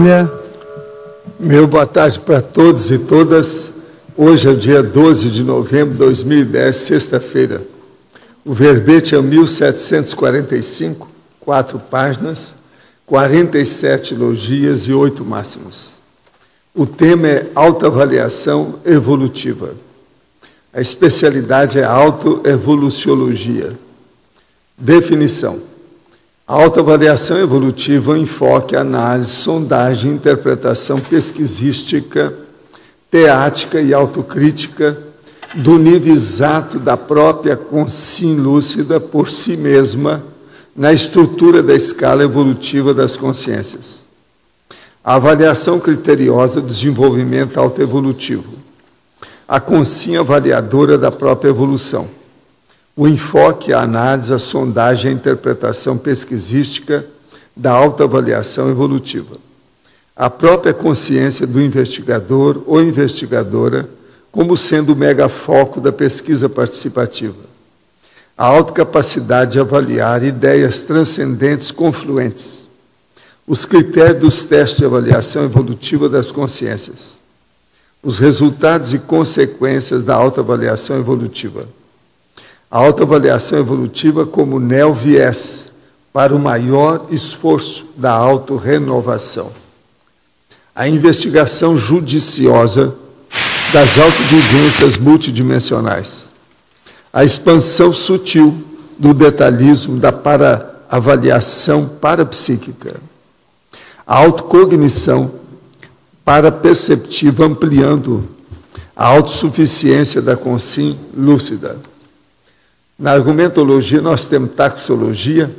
Olha. Meu boa tarde para todos e todas. Hoje é o dia 12 de novembro de 2010, sexta-feira. O verbete é o 1745, 4 páginas, 47 elogias e 8 máximos. O tema é autoavaliação evolutiva. A especialidade é autoevoluciologia. Definição. A autoavaliação evolutiva é um enfoque, análise, sondagem, interpretação pesquisística, teática e autocrítica do nível exato da própria consciência lúcida por si mesma na estrutura da escala evolutiva das consciências. A avaliação criteriosa do desenvolvimento autoevolutivo. A consciência avaliadora da própria evolução. O enfoque, a análise, a sondagem, a interpretação pesquisística da autoavaliação evolutiva. A própria consciência do investigador ou investigadora como sendo o megafoco da pesquisa participativa. A autocapacidade de avaliar ideias transcendentes confluentes. Os critérios dos testes de avaliação evolutiva das consciências. Os resultados e consequências da autoavaliação evolutiva. A autoavaliação evolutiva como neo-viés para o maior esforço da autorrenovação. A investigação judiciosa das autovivências multidimensionais. A expansão sutil do detalhismo da para-avaliação parapsíquica. A autocognição paraperceptiva ampliando a autossuficiência da consciência lúcida. Na argumentologia, nós temos taxologia,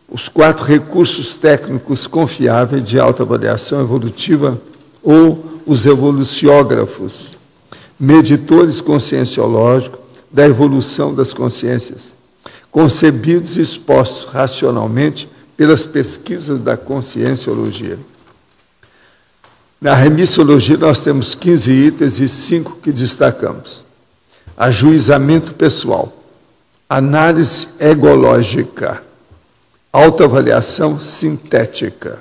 os 4 recursos técnicos confiáveis de autoavaliação evolutiva, ou os evoluciógrafos, meditores conscienciológicos da evolução das consciências, concebidos e expostos racionalmente pelas pesquisas da conscienciologia. Na remissologia, nós temos 15 itens e 5 que destacamos. Ajuizamento pessoal. Análise egológica, autoavaliação sintética,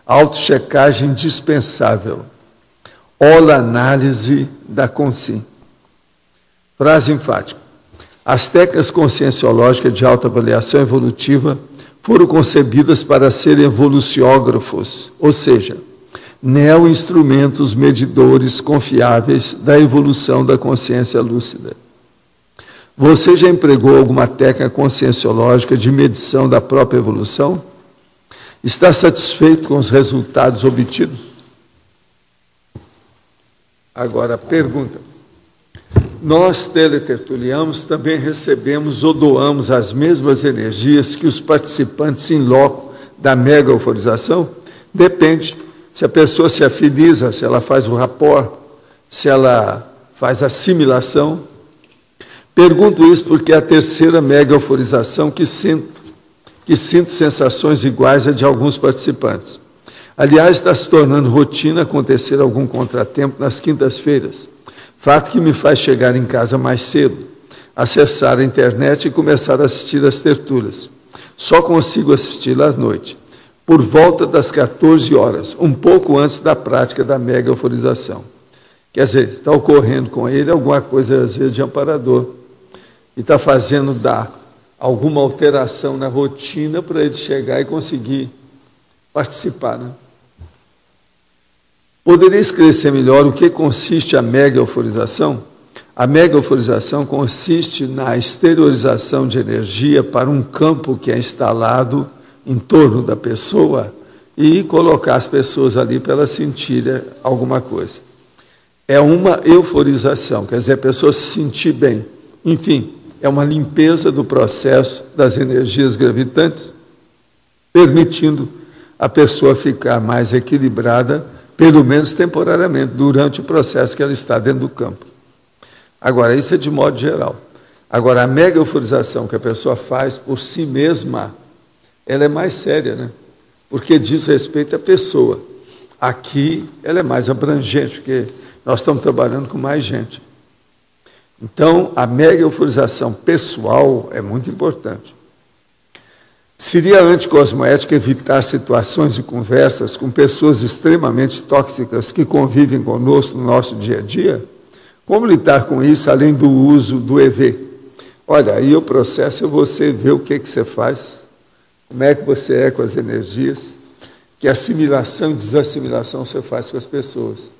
autochecagem dispensável, holoanálise da consciência. Frase enfática. As técnicas conscienciológicas de autoavaliação evolutiva foram concebidas para serem evoluciógrafos, ou seja, neo-instrumentos medidores confiáveis da evolução da consciência lúcida. Você já empregou alguma técnica conscienciológica de medição da própria evolução? Está satisfeito com os resultados obtidos? Agora, pergunta. Nós, teletertulianos, também recebemos ou doamos as mesmas energias que os participantes in loco da mega-euforização? Depende. Se a pessoa se afiniza, se ela faz o rapport, se ela faz assimilação. Pergunto isso porque é a terceira mega-euforização que sinto sensações iguais a de alguns participantes. Aliás, está se tornando rotina acontecer algum contratempo nas quintas-feiras, fato que me faz chegar em casa mais cedo, acessar a internet e começar a assistir às tertúlias. Só consigo assisti-la à noite, por volta das 14 horas, um pouco antes da prática da mega-euforização. Quer dizer, está ocorrendo com ele alguma coisa, às vezes, de amparador, e está fazendo dar alguma alteração na rotina para ele chegar e conseguir participar, né? Poderia esclarecer melhor o que consiste a mega-euforização? A mega-euforização consiste na exteriorização de energia para um campo que é instalado em torno da pessoa e colocar as pessoas ali para elas sentirem alguma coisa. É uma euforização, quer dizer, a pessoa se sentir bem. Enfim, é uma limpeza do processo das energias gravitantes, permitindo a pessoa ficar mais equilibrada, pelo menos temporariamente, durante o processo que ela está dentro do campo. Agora, isso é de modo geral. Agora, a mega-euforização que a pessoa faz por si mesma, ela é mais séria, né? Porque diz respeito à pessoa. Aqui, ela é mais abrangente, porque nós estamos trabalhando com mais gente. Então, a mega-euforização pessoal é muito importante. Seria anticosmoético evitar situações e conversas com pessoas extremamente tóxicas que convivem conosco no nosso dia a dia? Como lidar com isso, além do uso do EV? Olha, aí o processo é você ver o que você faz, como é que você é com as energias, que assimilação e desassimilação você faz com as pessoas.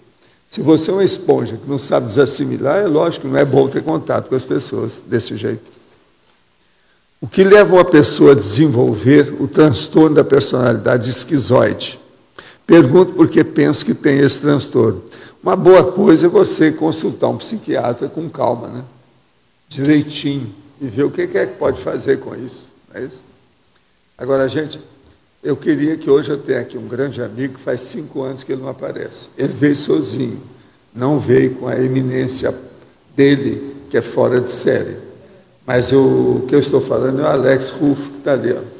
Se você é uma esponja que não sabe desassimilar, é lógico que não é bom ter contato com as pessoas desse jeito. O que leva uma pessoa a desenvolver o transtorno da personalidade esquizoide? Pergunto porque penso que tem esse transtorno. Uma boa coisa é você consultar um psiquiatra com calma, né? Direitinho, e ver o que é que pode fazer com isso. Não é isso? Agora, gente, eu queria que hoje eu tenha aqui um grande amigo, que faz 5 anos que ele não aparece. Ele veio sozinho, não veio com a eminência dele, que é fora de série. Mas o que eu estou falando é o Alex Rufo, que está ali. Ó.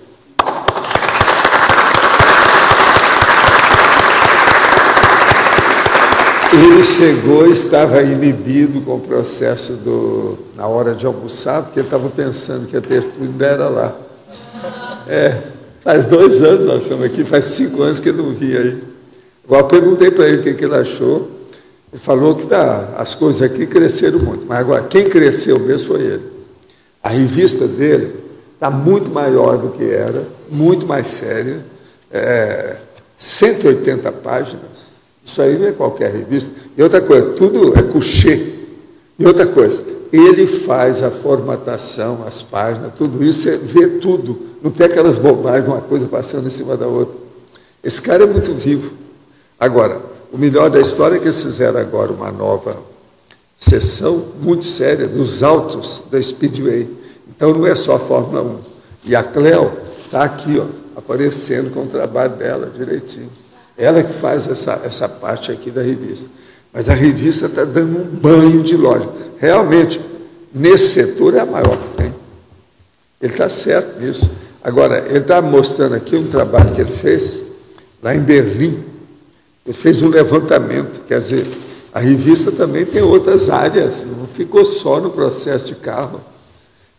Ele chegou e estava inibido com o processo na hora de almoçar, porque ele estava pensando que a tertúlia ainda era lá. Faz 2 anos nós estamos aqui, faz 5 anos que ele não via aí. Agora eu perguntei para ele o que ele achou. Ele falou que as coisas aqui cresceram muito, mas agora quem cresceu mesmo foi ele. A revista dele está muito maior do que era, muito mais séria, 180 páginas. Isso aí não é qualquer revista. E outra coisa, tudo é couché. E outra coisa, ele faz a formatação, as páginas, tudo isso, você vê tudo. Não tem aquelas bobagens, uma coisa passando em cima da outra. Esse cara é muito vivo. Agora, o melhor da história é que eles fizeram agora uma nova sessão muito séria dos autos da Speedway. Então, não é só a Fórmula 1. E a Cleo está aqui, ó, aparecendo com o trabalho dela direitinho. Ela que faz essa parte aqui da revista. Mas a revista está dando um banho de loja. Realmente, nesse setor é a maior que tem. Ele está certo nisso. Agora, ele está mostrando aqui um trabalho que ele fez lá em Berlim. Ele fez um levantamento, quer dizer, a revista também tem outras áreas, não ficou só no processo de carro.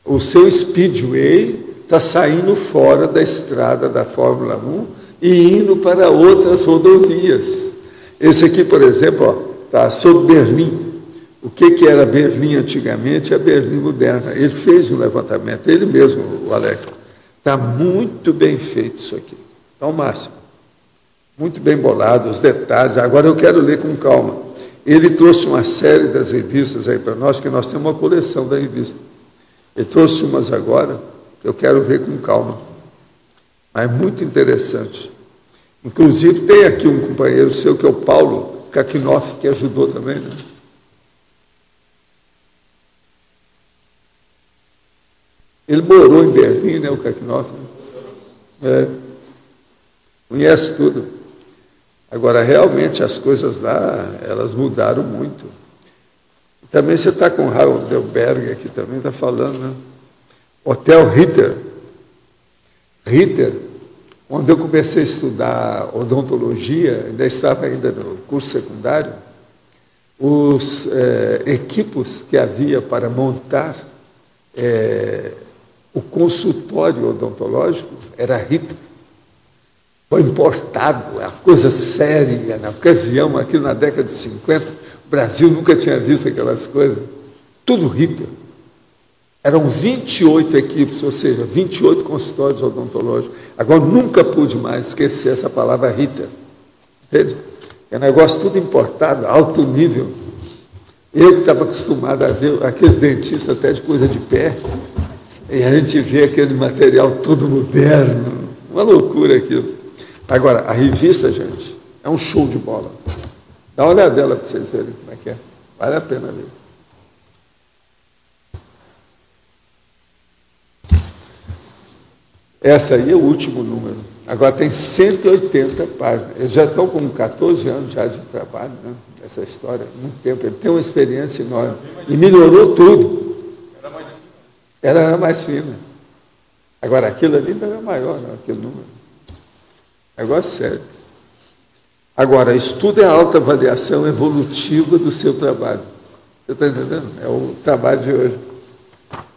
O seu Speedway está saindo fora da estrada da Fórmula 1 e indo para outras rodovias. Esse aqui, por exemplo, está sobre Berlim. O que era Berlim antigamente é a Berlim moderna. Ele fez um levantamento, ele mesmo, o Alex. Está muito bem feito isso aqui. Está ao máximo. Muito bem bolado, os detalhes. Agora eu quero ler com calma. Ele trouxe uma série das revistas aí para nós, que nós temos uma coleção da revista. Ele trouxe umas agora, que eu quero ver com calma. Mas muito interessante. Inclusive, tem aqui um companheiro seu, que é o Paulo Kakinoff, que ajudou também, né? Ele morou em Berlim, né, o Kakinoff? Conhece tudo. Agora, realmente, as coisas lá, elas mudaram muito. Também você está com o Raul Delberg aqui também, está falando, né? Hotel Ritter. Ritter, quando eu comecei a estudar odontologia, ainda estava no curso secundário, os equipos que havia para montar o consultório odontológico era Ritter. Foi importado, a coisa séria, na ocasião, aqui na década de 50, o Brasil nunca tinha visto aquelas coisas. Tudo Ritter. Eram 28 equipes, ou seja, 28 consultórios odontológicos. Agora, nunca pude mais esquecer essa palavra Ritter. Entende? É um negócio tudo importado, alto nível. Eu que estava acostumado a ver aqueles dentistas até de coisa de pé, e a gente vê aquele material todo moderno. Uma loucura aquilo. Agora, a revista, gente, é um show de bola. Dá uma olhadela para vocês verem como é que é. Vale a pena ver. Essa aí é o último número. Agora tem 180 páginas. Eles já estão com 14 anos já de trabalho, né? Essa história, muito tempo. Ele tem uma experiência enorme. E melhorou tudo. Era mais fina. Agora, aquilo ali ainda era maior, não, aquele número. Negócio sério. Agora, estudo é a autoavaliação evolutiva do seu trabalho. Você está entendendo? É o trabalho de hoje.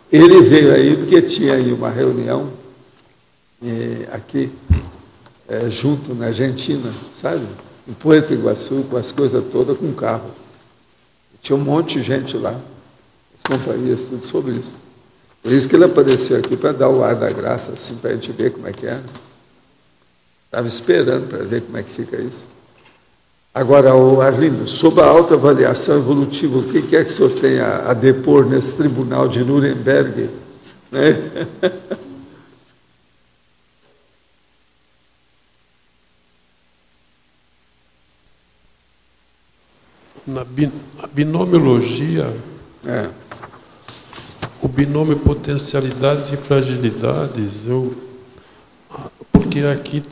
Ele veio aí porque tinha aí uma reunião aqui, junto na Argentina, sabe? Em Puerto Iguaçu, com as coisas todas, com carro. Tinha um monte de gente lá, as companhias, tudo sobre isso. Por isso que ele apareceu aqui, para dar o ar da graça, assim, para a gente ver como é que é. Estava esperando para ver como é que fica isso. Agora, Arlindo, sobre a autoavaliação evolutiva, o que é que o senhor tem a depor nesse tribunal de Nuremberg? Né? Na binomiologia, o binômio potencialidades e fragilidades, porque aqui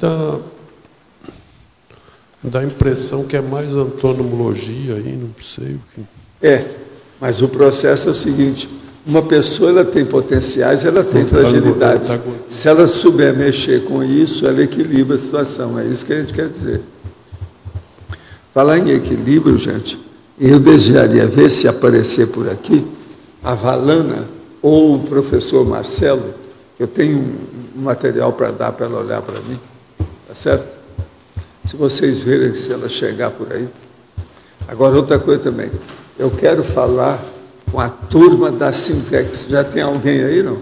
dá a impressão que é mais antonomologia aí, não sei o que. Mas o processo é o seguinte: uma pessoa ela tem potenciais, ela tem fragilidades. Se ela souber mexer com isso, ela equilibra a situação. É isso que a gente quer dizer. Falar em equilíbrio, gente, eu desejaria ver se aparecer por aqui a Valana ou o professor Marcelo. Eu tenho um material para dar para ela olhar para mim, tá certo? Se vocês verem, se ela chegar por aí. Agora, outra coisa também. Eu quero falar com a turma da Simvex. Já tem alguém aí, não?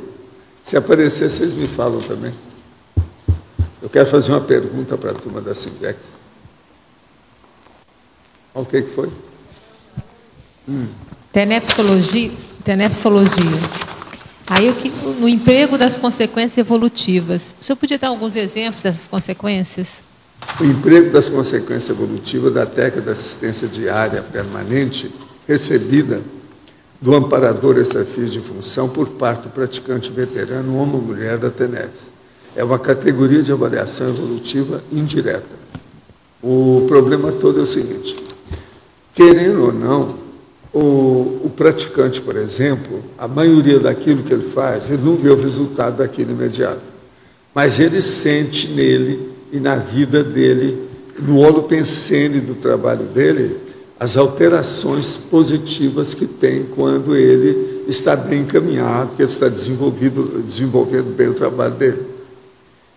Se aparecer, vocês me falam também. Eu quero fazer uma pergunta para a turma da Simvex. O que foi? Tenepsologia. Aí, no emprego das consequências evolutivas. O senhor podia dar alguns exemplos dessas consequências? O emprego das consequências evolutivas da técnica de assistência diária permanente recebida do amparador extrafísico de função por parte do praticante veterano, homem ou mulher da TENEPS. É uma categoria de avaliação evolutiva indireta. O problema todo é o seguinte: querendo ou não, o praticante, por exemplo, a maioria daquilo que ele faz, ele não vê o resultado daquilo imediato, mas ele sente nele e na vida dele, no holopensene do trabalho dele, as alterações positivas que tem quando ele está bem encaminhado, que ele está desenvolvendo bem o trabalho dele.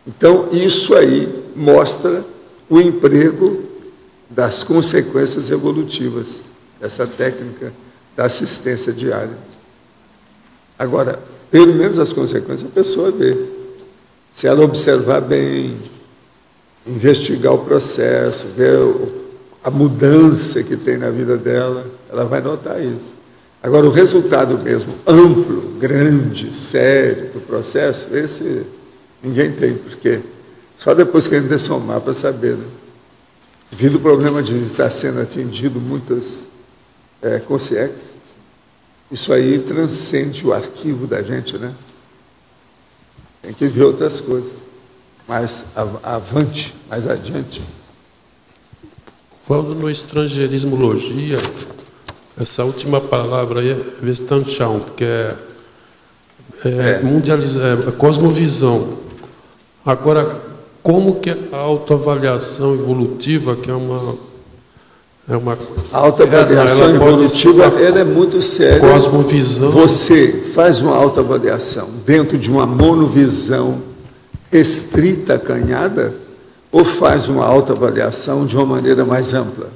Então, isso aí mostra o emprego das consequências evolutivas, dessa técnica da assistência diária. Agora, pelo menos as consequências a pessoa vê. Se ela observar bem, investigar o processo, ver a mudança que tem na vida dela, ela vai notar isso. Agora, o resultado mesmo, amplo, grande, sério do processo, esse ninguém tem, porque só depois que a gente somar para saber, né? Devido ao problema de estar sendo atingido muitas consciências, isso aí transcende o arquivo da gente, né? Tem que ver outras coisas. Mais avante, mais adiante. Quando no estrangeirismologia, essa última palavra aí é Westernschau, que é cosmovisão. Agora, como que a autoavaliação evolutiva, que é uma a autoavaliação evolutiva, ela é muito séria. Cosmovisão. Você faz uma autoavaliação dentro de uma monovisão restrita, acanhada, ou faz uma autoavaliação de uma maneira mais ampla?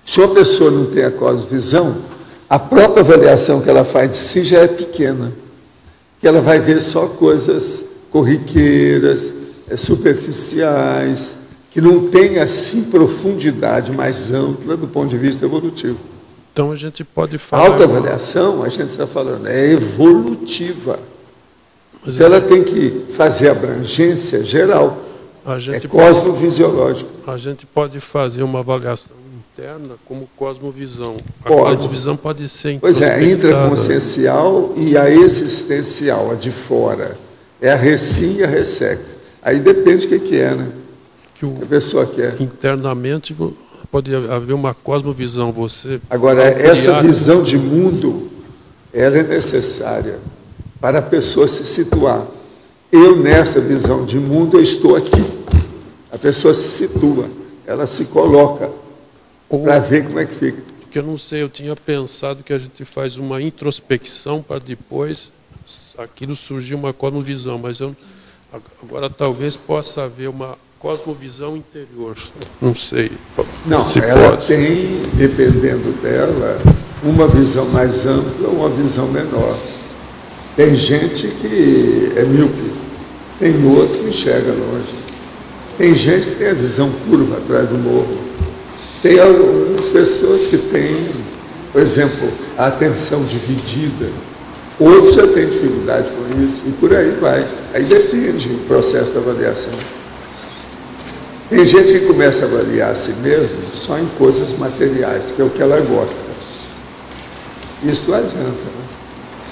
Se uma pessoa não tem a cosmovisão, a própria avaliação que ela faz de si já é pequena, que ela vai ver só coisas corriqueiras, superficiais, que não tem assim profundidade mais ampla do ponto de vista evolutivo. Então a gente pode falar... A autoavaliação, a gente está falando, é evolutiva. Então ela tem que fazer abrangência geral, cosmovisiológica. A gente pode fazer uma avaliação interna como cosmovisão. A cosmovisão pode ser introspectada. Pois é, a intraconsciencial e a existencial, a de fora. É a reci e a ressex. Aí depende do que é, né? Que a pessoa quer. Internamente pode haver uma cosmovisão. Agora, essa visão de mundo, ela é necessária para a pessoa se situar. Eu, nessa visão de mundo, eu estou aqui. A pessoa se situa, ela se coloca para ver como é que fica. Porque eu não sei, eu tinha pensado que a gente faz uma introspecção para depois aquilo surgir uma cosmovisão, mas eu Agora, talvez possa haver uma cosmovisão interior. Não sei. Não, se ela pode. tem, dependendo dela, uma visão mais ampla ou uma visão menor. Tem gente que é míope, tem outro que enxerga longe. Tem gente que tem a visão curva atrás do morro. Tem algumas pessoas que têm, por exemplo, a atenção dividida. Outros já têm dificuldade com isso, e por aí vai. Aí depende do processo da avaliação. Tem gente que começa a avaliar a si mesmo só em coisas materiais, que é o que ela gosta. Isso não adianta, né?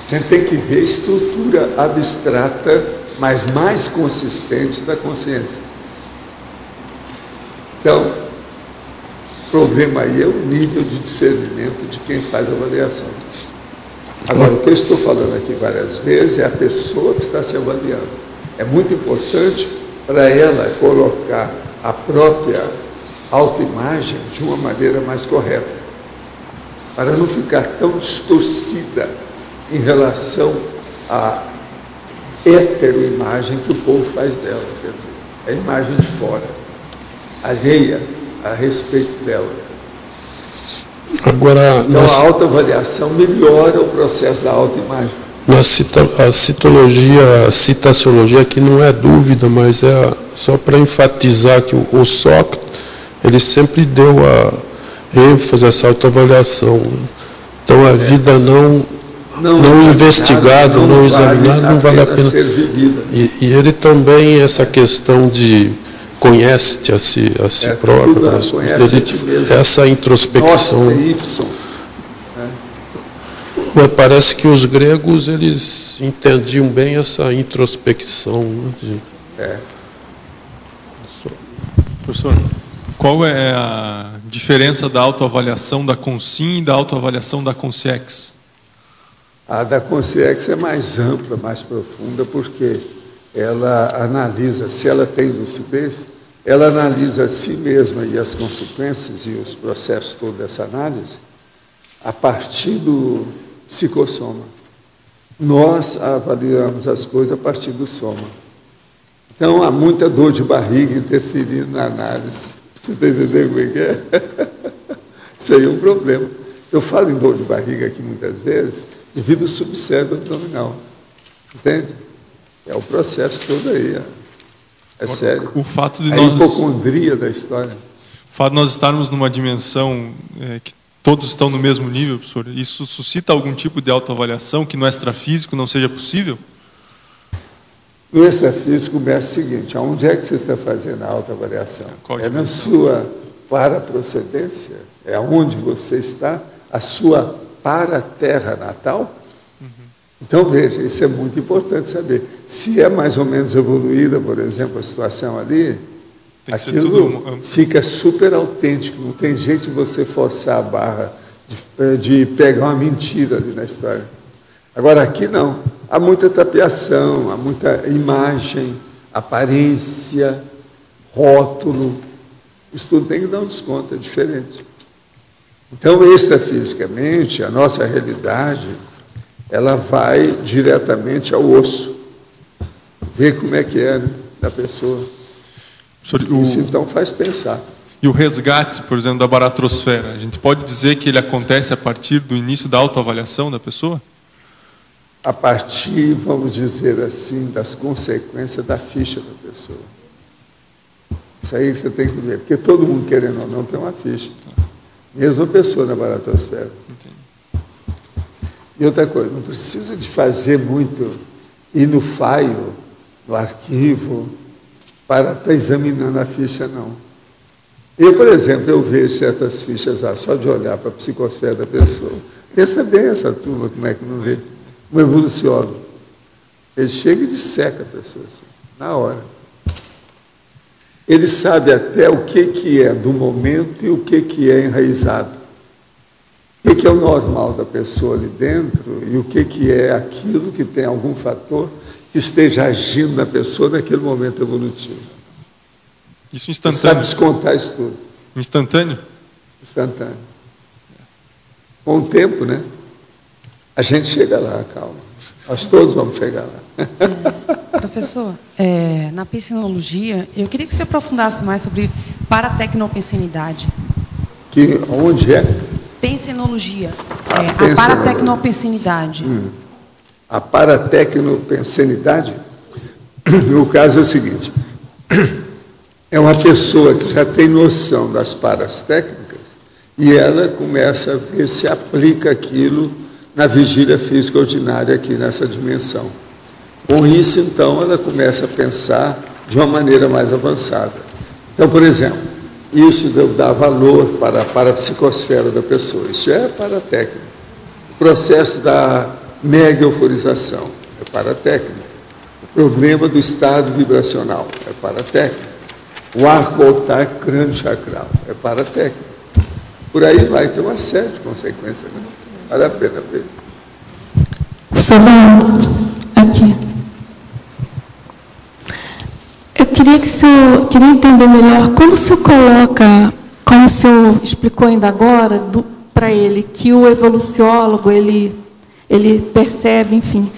A gente tem que ver a estrutura abstrata, mas mais consistente da consciência. Então, o problema aí é o nível de discernimento de quem faz a avaliação. Agora, o que eu estou falando aqui várias vezes é a pessoa que está se avaliando. É muito importante para ela colocar a própria autoimagem de uma maneira mais correta, para não ficar tão distorcida em relação à heteroimagem que o povo faz dela, quer dizer, a imagem de fora, alheia a respeito dela. Agora, então, a autoavaliação melhora o processo da autoimagem. A citologia, a citaciologia aqui não é dúvida, mas é só para enfatizar que o Sócrates, ele sempre deu a ênfase a essa autoavaliação. Então, a vida não investigada, não examinada, não vale a pena ser vivida. E ele também, essa questão de conhece-te a si próprio, essa introspecção. Parece que os gregos, eles entendiam bem essa introspecção. Né? Professor, qual é a diferença da autoavaliação da Consim e da autoavaliação da Consciex? A da Consciex é mais ampla, mais profunda, porque ela analisa, se ela tem lucidez, ela analisa a si mesma e as consequências e os processos todos dessa análise a partir do psicossoma. Nós avaliamos as coisas a partir do soma. Então, há muita dor de barriga interferindo na análise. Você está entendendo como é que é? Isso aí é um problema. Eu falo em dor de barriga aqui muitas vezes devido ao subsérvio abdominal. Entende? É o processo todo aí. É sério. O fato de a hipocondria da história. O fato de nós estarmos numa dimensão que todos estão no mesmo nível, professor, isso suscita algum tipo de autoavaliação que no extrafísico não seja possível? No extrafísico começa o seguinte: aonde é que você está fazendo a autoavaliação? É na sua paraprocedência? É onde você está? A sua para-terra natal? Então, veja, isso é muito importante saber. Se é mais ou menos evoluída, por exemplo, a situação ali, aquilo fica super autêntico. Não tem jeito de você forçar a barra de pegar uma mentira ali na história. Agora, aqui não. Há muita tapeação, há muita imagem, aparência, rótulo. Isso tudo tem que dar um desconto, é diferente. Então, extrafisicamente, a nossa realidade, ela vai diretamente ao osso, ver como é que é, né, da pessoa. Isso, então, faz pensar. E o resgate, por exemplo, da baratrosfera, a gente pode dizer que ele acontece a partir do início da autoavaliação da pessoa? A partir, vamos dizer assim, das consequências da ficha da pessoa. Isso aí que você tem que ver, porque todo mundo, querendo ou não, tem uma ficha. Mesmo a pessoa na baratrosfera. Entendi. E outra coisa, não precisa de fazer muito, ir no file, no arquivo, para estar examinando a ficha, não. Eu, por exemplo, eu vejo certas fichas lá, só de olhar para a psicosfera da pessoa. Pensa bem essa turma, como é que não vê? Um evoluciólogo. Ele chega e disseca a pessoa, assim, na hora. Ele sabe até o que é do momento e o que é enraizado. O que é o normal da pessoa ali dentro e o que é aquilo que tem algum fator que esteja agindo na pessoa naquele momento evolutivo. Isso instantâneo? Você sabe descontar isso tudo. Instantâneo? Instantâneo. Com o tempo, né? A gente chega lá, calma. Nós todos vamos chegar lá. Professor, na pensinologia, eu queria que você aprofundasse mais sobre paratecnopensenidade. Que, onde é? Pensenologia. A paratecnopensenidade. A paratecnopensenidade, no caso é o seguinte, é uma pessoa que já tem noção das paras técnicas e ela começa a ver se aplica aquilo na vigília física ordinária aqui nessa dimensão. Com isso, então, ela começa a pensar de uma maneira mais avançada. Então, por exemplo, isso dá valor para a parapsicosfera da pessoa. Isso é paratécnico. O processo da mega euforização é paratécnico. O problema do estado vibracional é paratécnico. O arco altar crânio-chacral é paratécnico. Por aí vai ter uma série de consequências, né? Vale a pena ver. Aqui. Eu queria que o senhor, queria entender melhor, quando o senhor coloca, como o senhor explicou ainda agora, para ele, que o evoluciólogo, ele percebe, enfim,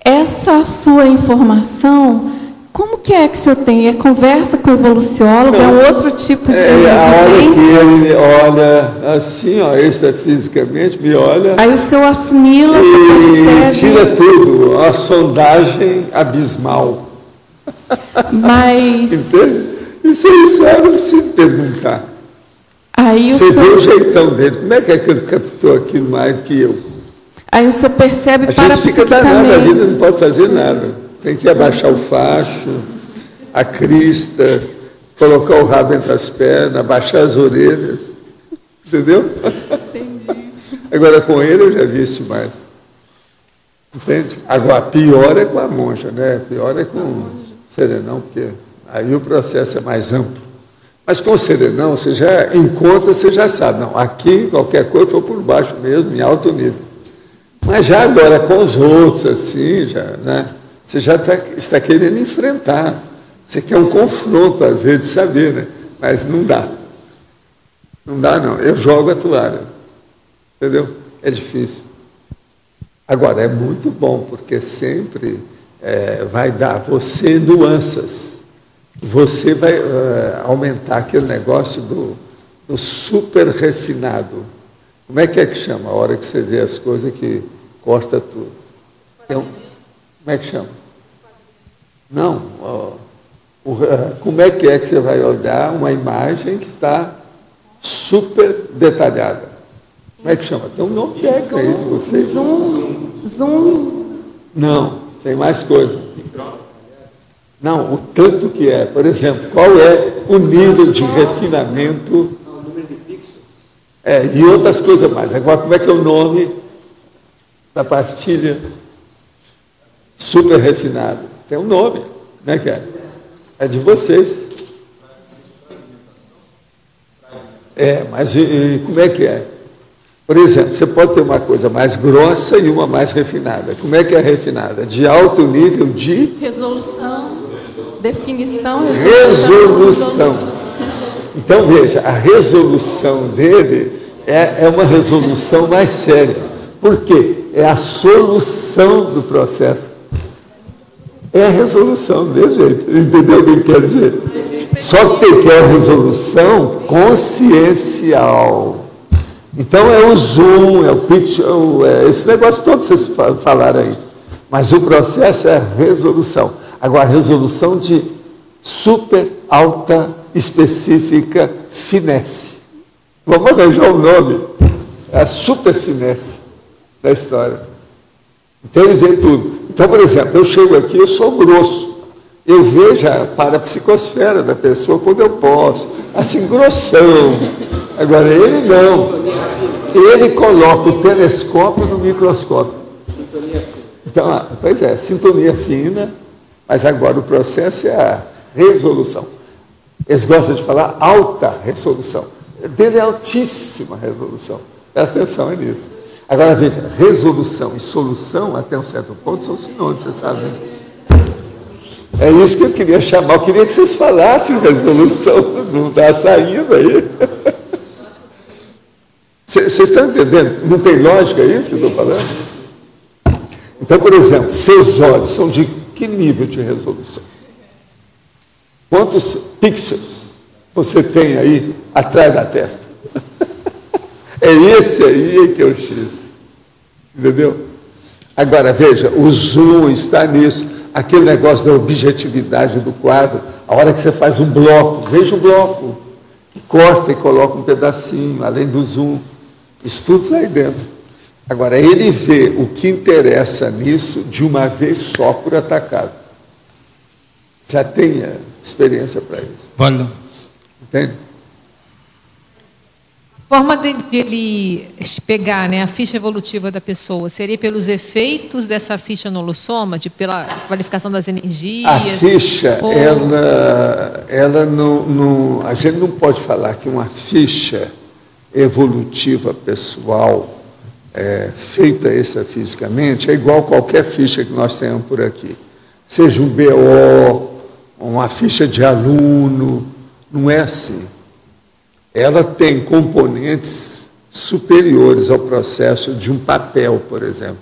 essa sua informação, como que é que o senhor tem? É conversa com o evoluciólogo? É um outro tipo de a hora que ele olha assim, ó, extrafisicamente, me olha... Aí o senhor assimila, e tira tudo, uma sondagem abismal. Mas... Entende? Isso eu não preciso perguntar. Aí você vê o jeitão dele. Como é que ele captou aquilo mais do que eu? Aí o senhor percebe para a gente fica danado, a vida não pode fazer nada. Tem que abaixar o facho, a crista, colocar o rabo entre as pernas, abaixar as orelhas. Entendeu? Entendi. Agora, com ele eu já vi isso mais. Entende? Agora, pior é com a monja, né? Pior é com o serenão, porque aí o processo é mais amplo. Mas com o serenão, você já encontra, você já sabe. Não, aqui, qualquer coisa, for por baixo mesmo, em alto nível. Mas já agora, com os outros, assim, já, né? Você já está querendo enfrentar. Você quer um confronto, às vezes, de saber, né? Mas não dá. Não dá, não. Eu jogo a toalha. Entendeu? É difícil. Agora, é muito bom, porque sempre vai dar você nuances. Você vai aumentar aquele negócio do super refinado. Como é que chama? A hora que você vê as coisas que corta tudo. Como é que chama? Não. Como é que você vai olhar uma imagem que está super detalhada? Como é que chama? Tem um nome técnico aí de vocês. Zoom. Não, tem mais coisa. Não, o tanto que é. Por exemplo, qual é o nível de refinamento? O número de pixels. E outras coisas mais. Agora, como é que é o nome da partilha super refinada? Tem um nome. Como é que é? É de vocês. Mas como é que é? Por exemplo, você pode ter uma coisa mais grossa e uma mais refinada. Como é que é refinada? De alto nível de... Resolução, definição... Resolução. Então, veja, a resolução dele é uma resolução mais séria. Por quê? É a solução do processo. É a resolução, do mesmo jeito. Entendeu o que quer dizer? Só que tem que ter a resolução consciencial. Então é o zoom, é o pitch, esse negócio todo que vocês falaram aí. Mas o processo é a resolução. Agora, a resolução de super alta, específica finesse. Vamos arranjar um nome. É a super finesse da história. Então ele vê tudo. Então, por exemplo, eu chego aqui, eu sou grosso. Eu vejo a parapsicosfera da pessoa quando eu posso. Assim, grossão. Agora, ele não. Ele coloca o telescópio no microscópio. Então, pois é, sintonia fina, mas agora o processo é a resolução. Eles gostam de falar alta resolução. Dele é altíssima resolução. Presta atenção nisso. Agora, veja, resolução e solução, até um certo ponto, são sinônimos, você sabe, né? É isso que eu queria chamar. Eu queria que vocês falassem resolução. Não está saindo aí. Vocês estão entendendo? Não tem lógica isso que eu estou falando? Então, por exemplo, seus olhos são de Que nível de resolução? Quantos pixels você tem aí atrás da testa? É esse aí que é o X. Entendeu? Agora, veja, o zoom está nisso. Aquele negócio da objetividade do quadro, a hora que você faz um bloco, veja o bloco, que corta e coloca um pedacinho, além do zoom. Isso tudo está aí dentro. Agora, ele vê o que interessa nisso de uma vez só por atacado. Já tem experiência para isso. Vale. Entende? A forma de ele pegar, né, a ficha evolutiva da pessoa seria pelos efeitos dessa ficha no holossoma, pela qualificação das energias? A ficha, ou... ela não, a gente não pode falar que uma ficha evolutiva pessoal feita extrafisicamente é igual a qualquer ficha que nós tenhamos por aqui. Seja um BO, uma ficha de aluno, não é assim. Ela tem componentes superiores ao processo de um papel, por exemplo.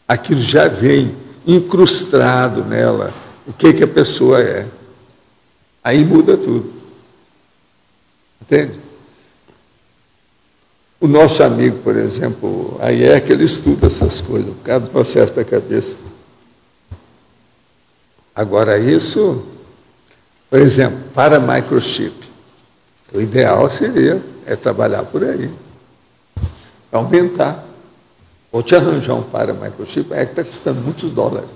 Aquilo já vem incrustado nela, o que a pessoa é. Aí muda tudo. Entende? O nosso amigo, por exemplo, aí é que ele estuda essas coisas, por causa do processo da cabeça. Agora, isso, por exemplo, para microchip, o ideal seria trabalhar por aí, aumentar. Ou te arranjar um para microchip, que está custando muitos dólares.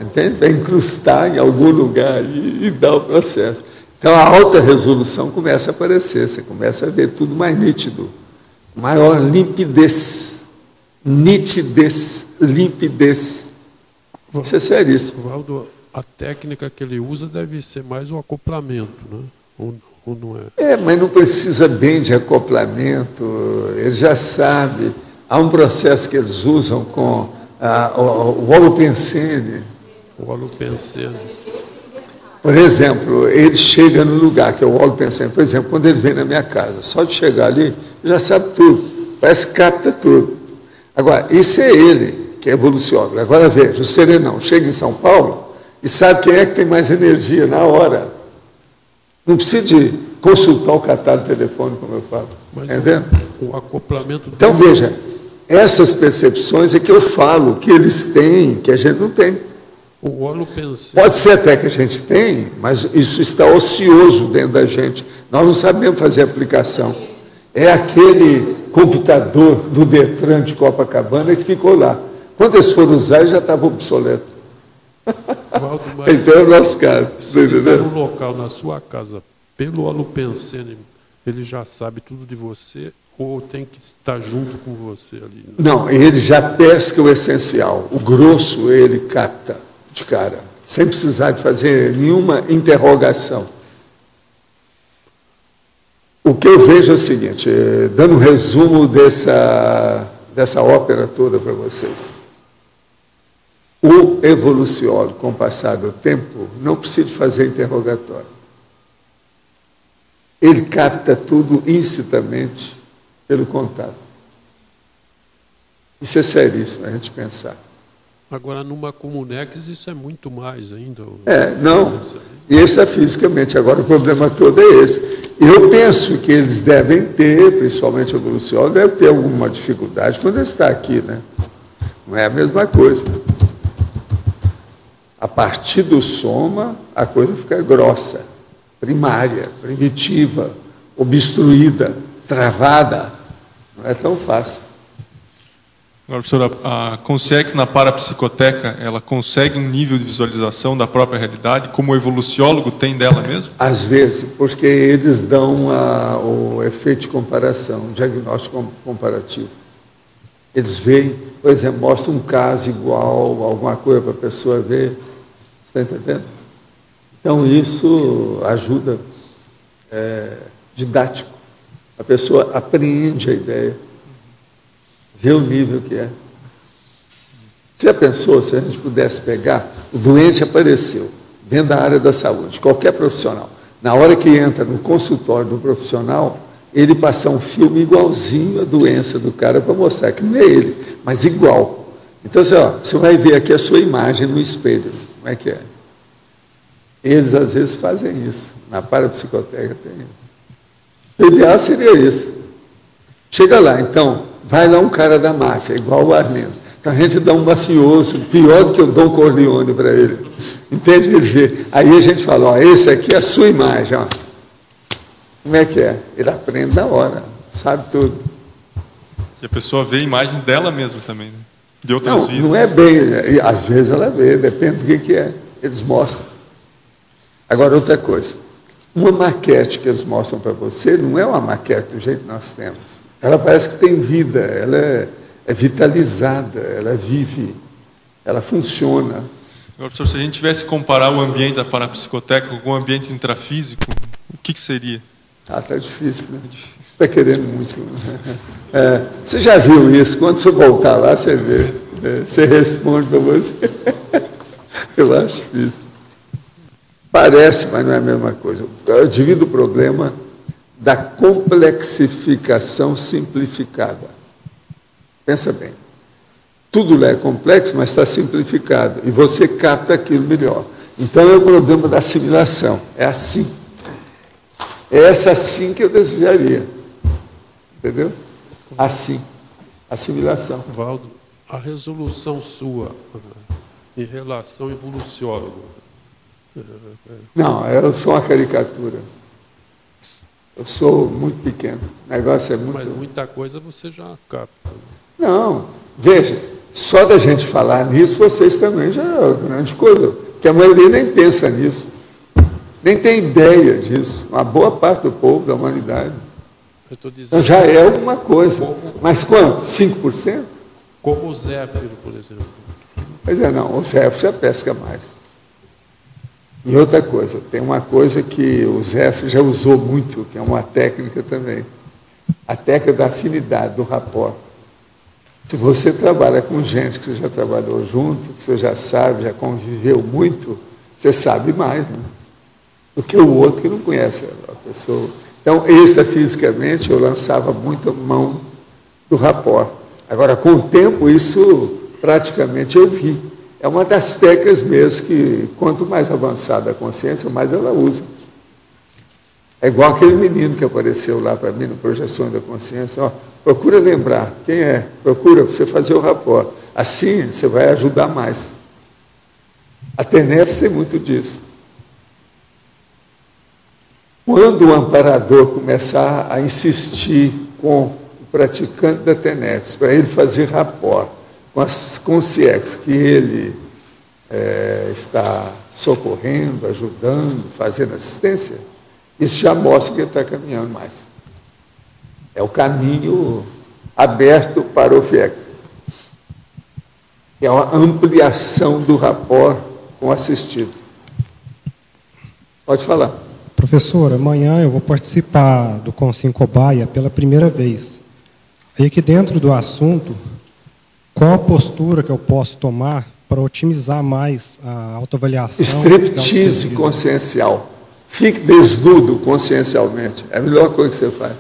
Entende? Vai incrustar em algum lugar e dar o processo. Então, a alta resolução começa a aparecer, você começa a ver tudo mais nítido, maior limpidez, nitidez, limpidez. Isso é seríssimo. Valdo, a técnica que ele usa deve ser mais o acoplamento, né? Ou não é? Mas não precisa bem de acoplamento, ele já sabe. Há um processo que eles usam com o holopensene. O holopensene. Por exemplo, ele chega no lugar que é o holopensene. Por exemplo, quando ele vem na minha casa, só de chegar ali, já sabe tudo, parece que capta tudo. Agora, isso é ele, que é evoluciólogo. Agora veja, o Serenão chega em São Paulo e sabe quem é que tem mais energia na hora. Não precisa de consultar o catálogo telefônico, como eu falo. Entendeu? O acoplamento... Então, veja, essas percepções é que eu falo, que eles têm, que a gente não tem. O holopensene... Pode ser até que a gente tem, mas isso está ocioso dentro da gente. Nós não sabemos fazer aplicação. É aquele computador do Detran de Copacabana que ficou lá. Quando eles foram usar, ele já estava obsoleto. Valdo, mas então é o nosso caso. Se ele está no local, na sua casa, pelo holopensene, ele já sabe tudo de você ou tem que estar junto com você ali? Não, ele já pesca o essencial. O grosso ele capta de cara, sem precisar de fazer nenhuma interrogação. O que eu vejo é o seguinte, dando um resumo dessa ópera toda para vocês. O evoluciólogo, com o passar do tempo, não precisa fazer interrogatório. Ele capta tudo incitamente pelo contato. Isso é seríssimo a gente pensar. Agora, numa Comunex, isso é muito mais ainda. Não. E isso é fisicamente. Agora, o problema todo é esse. Eu penso que eles devem ter, principalmente o evoluciólogo, deve ter alguma dificuldade quando ele está aqui, né? Não é a mesma coisa. A partir do soma, a coisa fica grossa, primária, primitiva, obstruída, travada. Não é tão fácil. Agora, professora, a Consciex na parapsicoteca, ela consegue um nível de visualização da própria realidade, como o evoluciólogo tem dela mesmo? Às vezes, porque eles dão o efeito de comparação, o diagnóstico comparativo. Eles veem, por exemplo, mostram um caso igual, alguma coisa para a pessoa ver. Está entendendo? Então, isso ajuda, didático. A pessoa apreende a ideia, vê o nível que é. Você já pensou, se a gente pudesse pegar, o doente apareceu dentro da área da saúde, qualquer profissional. Na hora que entra no consultório do profissional, ele passar um filme igualzinho à doença do cara para mostrar que não é ele, mas igual. Então, você vai ver aqui a sua imagem no espelho. Como é que é? Eles, às vezes, fazem isso. Na parapsicoteca tem isso. O ideal seria isso. Chega lá, então, vai lá um cara da máfia, igual o Arlindo. Então, a gente dá um mafioso, pior do que eu dou um Corleone para ele. Entende? Ele vê. Aí a gente fala, ó, esse aqui é a sua imagem, ó. Como é que é? Ele aprende na hora, sabe tudo. E a pessoa vê a imagem dela mesmo também, né? De outras vidas. Não é bem, às vezes ela vê, depende do que é. Eles mostram. Agora, outra coisa. Uma maquete que eles mostram para você não é uma maquete do jeito que nós temos. Ela parece que tem vida, ela é vitalizada, ela vive, ela funciona. Agora, professor, se a gente tivesse que comparar o ambiente da parapsicoteca com o ambiente intrafísico, o que seria? Está difícil, né? Está querendo muito. Você já viu isso? Quando você voltar lá, você vê. Você responde para você. Eu acho difícil. Parece, mas não é a mesma coisa. Eu divido o problema da complexificação simplificada. Pensa bem. Tudo lá é complexo, mas está simplificado. E você capta aquilo melhor. Então é o problema da assimilação. É assim. É essa assim que eu desejaria. Entendeu? Assim. Assimilação. Valdo, a resolução sua em relação ao evoluciólogo. Não, eu sou uma caricatura. Eu sou muito pequeno. O negócio é muito... Mas muita coisa você já capta. Não, veja, só da gente falar nisso, vocês também já é grande coisa. Porque a maioria nem pensa nisso. Nem tem ideia disso. Uma boa parte do povo, da humanidade. Eu estou dizendo, então já é alguma coisa. Mas quanto? 5%? Como o Zéfiro, por exemplo. Pois é, não. O Zéfiro já pesca mais. E outra coisa, tem uma coisa que o Zéfiro já usou muito, que é uma técnica também. A técnica da afinidade, do rapport. Se você trabalha com gente que você já trabalhou junto, que você já sabe, já conviveu muito, você sabe mais, né? Do que o outro que não conhece a pessoa. Então, extrafisicamente, eu lançava muito a mão do rapport. Agora, com o tempo, isso praticamente eu vi. É uma das técnicas mesmo que, quanto mais avançada a consciência, mais ela usa. É igual aquele menino que apareceu lá para mim no Projeções da Consciência. Ó, procura lembrar quem é, procura você fazer o rapport. Assim, você vai ajudar mais. A TENEPS tem muito disso. Quando o amparador começar a insistir com o praticante da TENEPS, para ele fazer rapport com o CIEX, que ele está socorrendo, ajudando, fazendo assistência, isso já mostra que ele está caminhando mais. É o caminho aberto para o FIEX. É uma ampliação do rapport com o assistido. Pode falar. Professor, amanhã eu vou participar do Consim Cobaia pela primeira vez. E aqui dentro do assunto, qual a postura que eu posso tomar para otimizar mais a autoavaliação? Striptease consciencial. Fique desnudo consciencialmente. É a melhor coisa que você faz.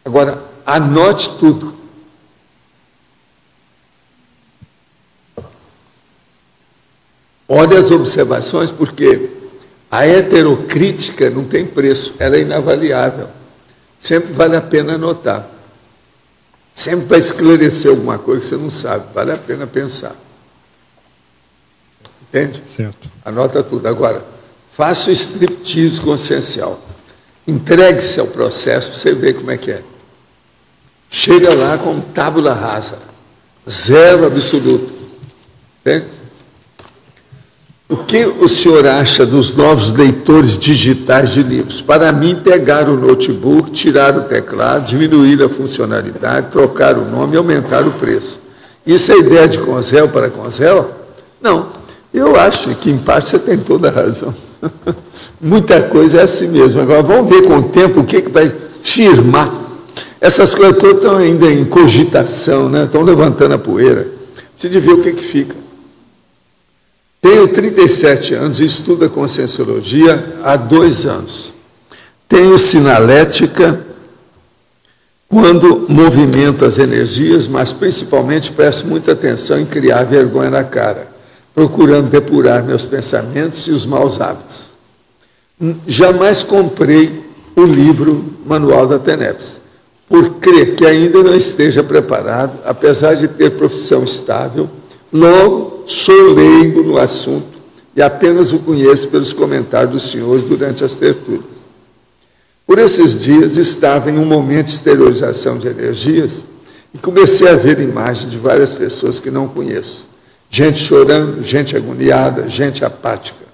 Agora, anote tudo. Olhe as observações, porque a heterocrítica não tem preço, ela é inavaliável. Sempre vale a pena anotar. Sempre vai esclarecer alguma coisa que você não sabe, vale a pena pensar. Entende? Certo. Anota tudo. Agora, faça o striptease consciencial. Entregue-se ao processo para você ver como é que é. Chega lá com tábula rasa. Zero absoluto. Entende? O que o senhor acha dos novos leitores digitais de livros? Para mim, pegar o notebook, tirar o teclado, diminuir a funcionalidade, trocar o nome e aumentar o preço. Isso é ideia de Conzel para Conzel? Não. Eu acho que, em parte, você tem toda a razão. Muita coisa é assim mesmo. Agora, vamos ver com o tempo o que vai firmar. Essas coisas todas estão ainda em cogitação, né? Estão levantando a poeira. Precisa de ver o que fica. Tenho 37 anos e estudo a Conscienciologia há 2 anos. Tenho sinalética quando movimento as energias, mas principalmente presto muita atenção em criar vergonha na cara, procurando depurar meus pensamentos e os maus hábitos. Jamais comprei o livro Manual da TENEPS, por crer que ainda não esteja preparado, apesar de ter profissão estável. Logo, sou leigo no assunto e apenas o conheço pelos comentários dos senhores durante as tertúlias. Por esses dias, estava em um momento de exteriorização de energias e comecei a ver imagens de várias pessoas que não conheço. Gente chorando, gente agoniada, gente apática.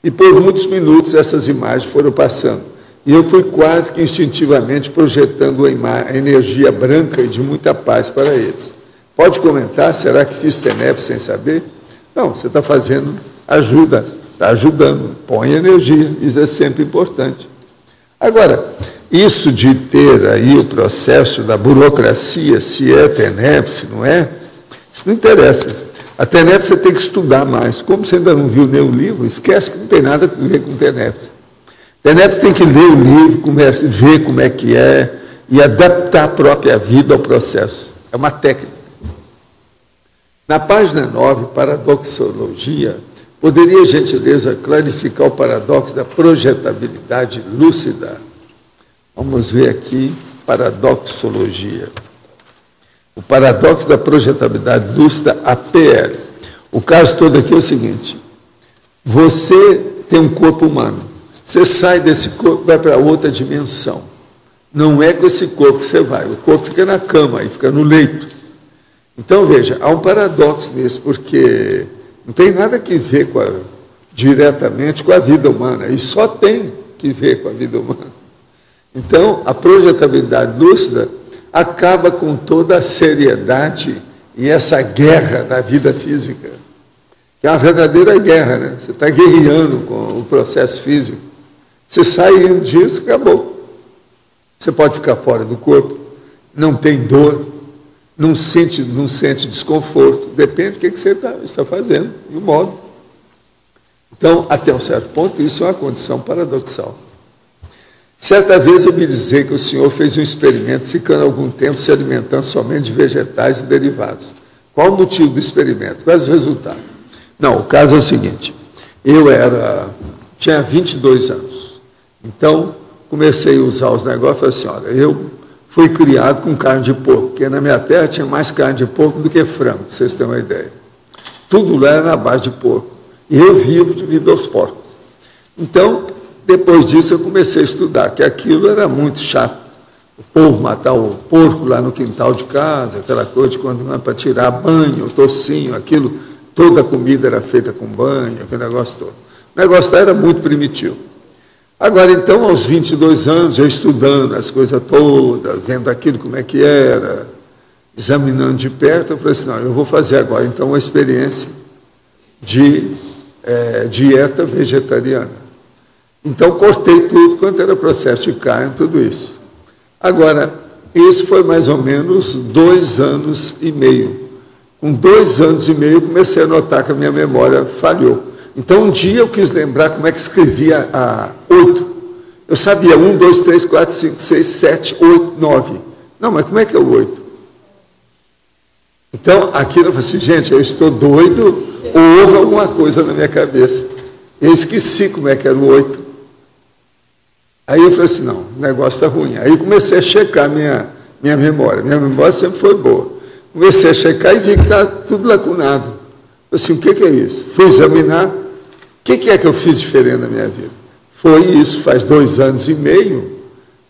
E por muitos minutos essas imagens foram passando. E eu fui quase que instintivamente projetando a energia branca e de muita paz para eles. Pode comentar, será que fiz TENEPS sem saber? Não, você está fazendo ajuda, está ajudando, põe energia, isso é sempre importante. Agora, isso de ter aí o processo da burocracia, se é TENEPS, se não é, isso não interessa. A TENEPS você tem que estudar mais. Como você ainda não viu nenhum livro, esquece que não tem nada a ver com TENEPS. TENEPS tem que ler o livro, ver como é que é e adaptar a própria vida ao processo. É uma técnica. Na página 9, Paradoxologia, poderia, gentileza, clarificar o paradoxo da projetabilidade lúcida? Vamos ver aqui, Paradoxologia. O paradoxo da projetabilidade lúcida, APL. O caso todo aqui é o seguinte: você tem um corpo humano, você sai desse corpo e vai para outra dimensão. Não é com esse corpo que você vai, o corpo fica na cama, aí fica no leito. Então, veja, há um paradoxo nisso, porque não tem nada que ver diretamente com a vida humana, e só tem que ver com a vida humana. Então, a projetabilidade lúcida acaba com toda a seriedade e essa guerra da vida física, que é uma verdadeira guerra, né? Você está guerreando com o processo físico. Você sai disso, acabou. Você pode ficar fora do corpo, não tem dor, não sente desconforto, depende do que você está fazendo e o modo. Então, até um certo ponto, isso é uma condição paradoxal. Certa vez eu me dizia que o senhor fez um experimento ficando algum tempo se alimentando somente de vegetais e derivados. Qual o motivo do experimento? Quais os resultados? Não, o caso é o seguinte: eu tinha 22 anos, então comecei a usar os negócios e falei assim: olha, eu fui criado com carne de porco, porque na minha terra tinha mais carne de porco do que frango, para vocês terem uma ideia. Tudo lá era na base de porco. E eu vivo devido aos porcos. Então, depois disso, eu comecei a estudar, que aquilo era muito chato. O povo matar o porco lá no quintal de casa, aquela coisa de quando não é para tirar banho, o tocinho, aquilo, toda a comida era feita com banho, aquele negócio todo. O negócio era muito primitivo. Agora, então, aos 22 anos, eu estudando as coisas todas, vendo aquilo como é que era, examinando de perto, eu falei assim: não, eu vou fazer agora, então, uma experiência de dieta vegetariana. Então, cortei tudo quanto era processo de carne, tudo isso. Agora, isso foi mais ou menos 2 anos e meio. Com 2 anos e meio, eu comecei a notar que a minha memória falhou. Então, um dia eu quis lembrar como é que escrevia a 8. Eu sabia 1, 2, 3, 4, 5, 6, 7, 8, 9. Não, mas como é que é o 8? Então, aquilo eu falei assim: gente, eu estou doido ou houve alguma coisa na minha cabeça. Eu esqueci como é que era o 8. Aí eu falei assim: não, o negócio está ruim. Aí eu comecei a checar minha memória. Minha memória sempre foi boa. Comecei a checar e vi que está tudo lacunado. Eu falei assim: o que é isso? Fui examinar. O que é que eu fiz diferente na minha vida? Foi isso, faz 2 anos e meio.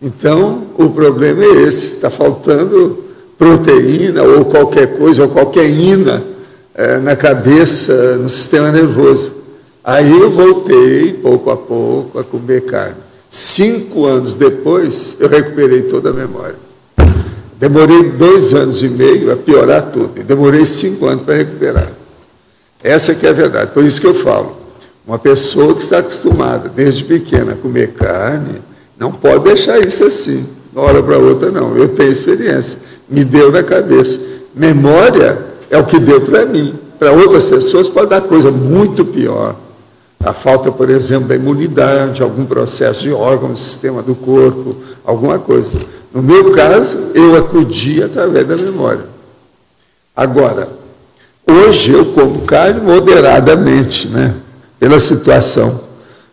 Então, o problema é esse. Está faltando proteína ou qualquer coisa, ou qualquer ina na cabeça, no sistema nervoso. Aí eu voltei, pouco a pouco, a comer carne. 5 anos depois, eu recuperei toda a memória. Demorei 2 anos e meio a piorar tudo. E demorei 5 anos para recuperar. Essa que é a verdade. Por isso que eu falo. Uma pessoa que está acostumada, desde pequena, a comer carne, não pode deixar isso assim, de uma hora para outra, não. Eu tenho experiência. Me deu na cabeça. Memória é o que deu para mim. Para outras pessoas pode dar coisa muito pior. A falta, por exemplo, da imunidade, algum processo de órgão do sistema do corpo, alguma coisa. No meu caso, eu acudi através da memória. Agora, hoje eu como carne moderadamente, né? Pela situação.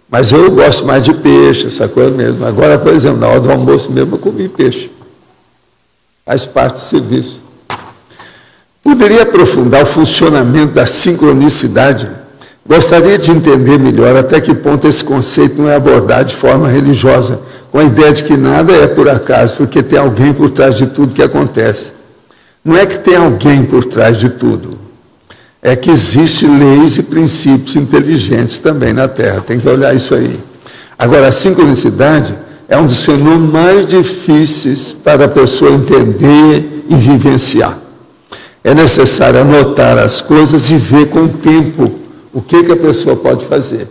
Mas eu gosto mais de peixe, essa coisa mesmo. Agora, por exemplo, na hora do almoço mesmo, eu comi peixe. Faz parte do serviço. Poderia aprofundar o funcionamento da sincronicidade? Gostaria de entender melhor até que ponto esse conceito não é abordado de forma religiosa, com a ideia de que nada é por acaso, porque tem alguém por trás de tudo que acontece. Não é que tem alguém por trás de tudo, é que existem leis e princípios inteligentes também na Terra, tem que olhar isso aí. Agora, a sincronicidade é um dos fenômenos mais difíceis para a pessoa entender e vivenciar. É necessário anotar as coisas e ver com o tempo o que a pessoa pode fazer.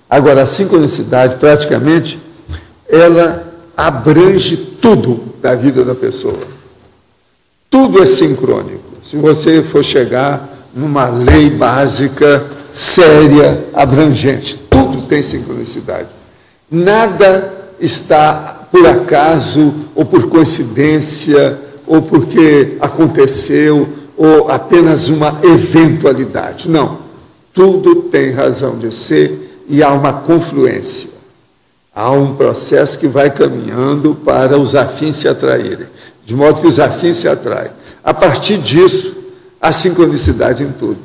Agora, a sincronicidade, praticamente, ela abrange tudo da vida da pessoa. Tudo é sincrônico. Se você for chegar numa lei básica, séria, abrangente, tudo tem sincronicidade. Nada está por acaso, ou por coincidência, ou porque aconteceu, ou apenas uma eventualidade. Não. Tudo tem razão de ser e há uma confluência. Há um processo que vai caminhando para os afins se atraírem, de modo que os afins se atraem. A partir disso, há sincronicidade em tudo.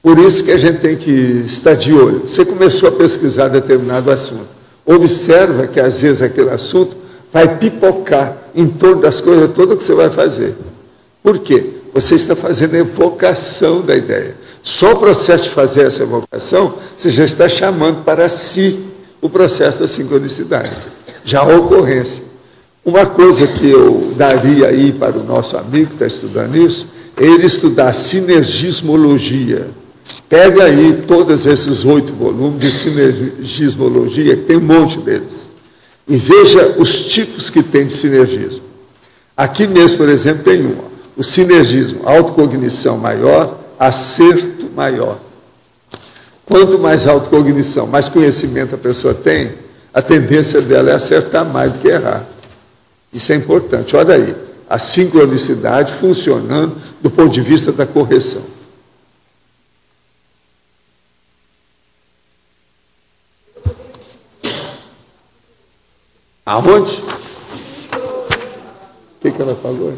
Por isso que a gente tem que estar de olho. Você começou a pesquisar determinado assunto. Observa que, às vezes, aquele assunto vai pipocar em torno das coisas todas que você vai fazer. Por quê? Você está fazendo evocação da ideia. Só o processo de fazer essa evocação, você já está chamando para si o processo da sincronicidade. Já a ocorrência. Uma coisa que eu daria aí para o nosso amigo que está estudando isso, é ele estudar sinergismologia. Pega aí todos esses 8 volumes de sinergismologia, que tem um monte deles, e veja os tipos que tem de sinergismo. Aqui mesmo, por exemplo, tem um. O sinergismo, autocognição maior, acerto maior. Quanto mais autocognição, mais conhecimento a pessoa tem, a tendência dela é acertar mais do que errar. Isso é importante. Olha aí, a sincronicidade funcionando do ponto de vista da correção. Aonde? O que ela falou?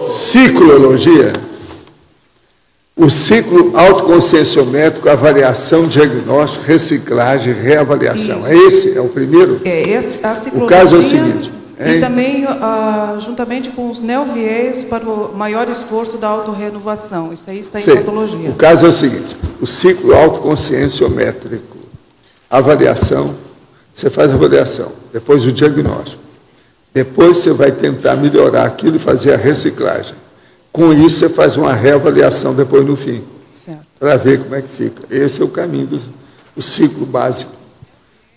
Ciclologia. O ciclo autoconscienciométrico, avaliação, diagnóstico, reciclagem, reavaliação. É esse? É o primeiro? A ciclologia. O caso é o seguinte. E também, juntamente com os neoviés para o maior esforço da autorrenovação. Isso aí está em patologia. O caso é o seguinte. O ciclo autoconscienciométrico. Avaliação. Você faz a avaliação. Depois o diagnóstico. Depois você vai tentar melhorar aquilo e fazer a reciclagem. Com isso, você faz uma reavaliação depois no fim, para ver como é que fica. Esse é o caminho do ciclo básico.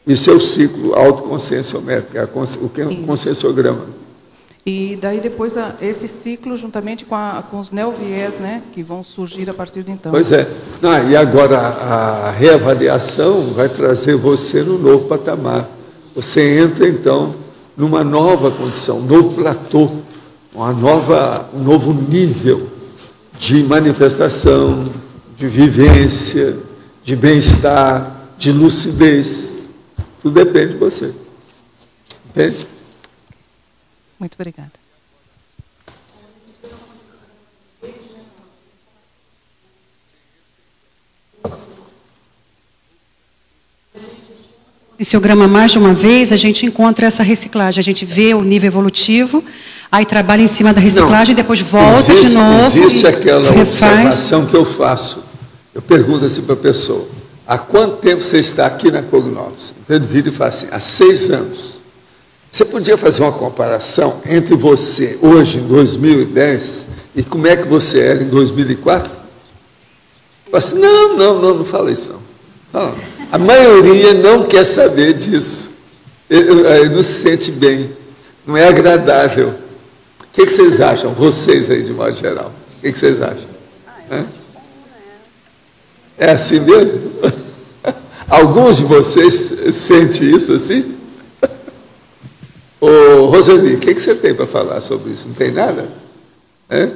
Isso é o ciclo autoconscienciométrico, o que é um conscienciograma. E daí depois esse ciclo, juntamente com os neoviés, né, que vão surgir a partir de então. Pois é. E agora a reavaliação vai trazer você no novo patamar. Você entra, então, numa nova condição, um novo platô, um novo nível de manifestação, de vivência, de bem-estar, de lucidez. Tudo depende de você. Entende? Muito obrigada. Esse programa, mais de uma vez, a gente encontra essa reciclagem. A gente vê o nível evolutivo, aí trabalha em cima da reciclagem, depois volta de novo. Existe aquela observação que eu faço. Eu pergunto assim para a pessoa: há quanto tempo você está aqui na Cognomes? Então ele vira e fala assim: há 6 anos. Você podia fazer uma comparação entre você hoje, em 2010, e como é que você era em 2004? Eu falo assim: não fala isso não. A maioria não quer saber disso. Ele não se sente bem. Não é agradável. O que vocês acham? Vocês aí, de modo geral. O que vocês acham? É assim mesmo? Alguns de vocês sentem isso assim? Ô, Roseli, o que você tem para falar sobre isso? Não tem nada? É?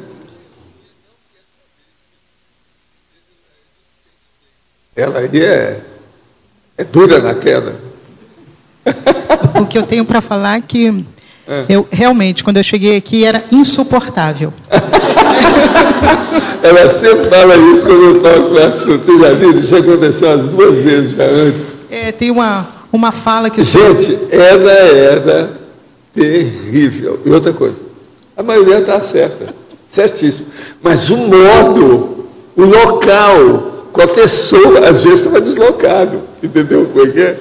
Ela aí é dura na queda. O que eu tenho para falar é que eu realmente, quando eu cheguei aqui, era insuportável. Ela sempre fala isso quando eu toco no assunto. Você já viu? Já aconteceu umas 2 vezes já antes. Tem uma fala que... Gente, ela era terrível. E outra coisa, a maioria está certa, certíssimo. Mas o modo, o local, com a pessoa, às vezes estava deslocado. Entendeu como é que é?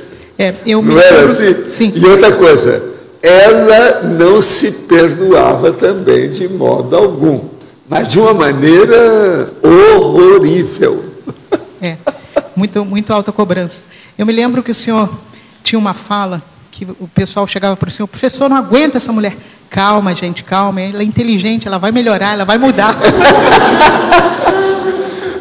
Não era assim? Sim. E outra coisa, ela não se perdoava também de modo algum, mas de uma maneira horrorível. Muito alta cobrança. Eu me lembro que o senhor tinha uma fala que o pessoal chegava para o senhor: professor, não aguenta essa mulher. Calma, gente, calma. Ela é inteligente, ela vai melhorar, ela vai mudar.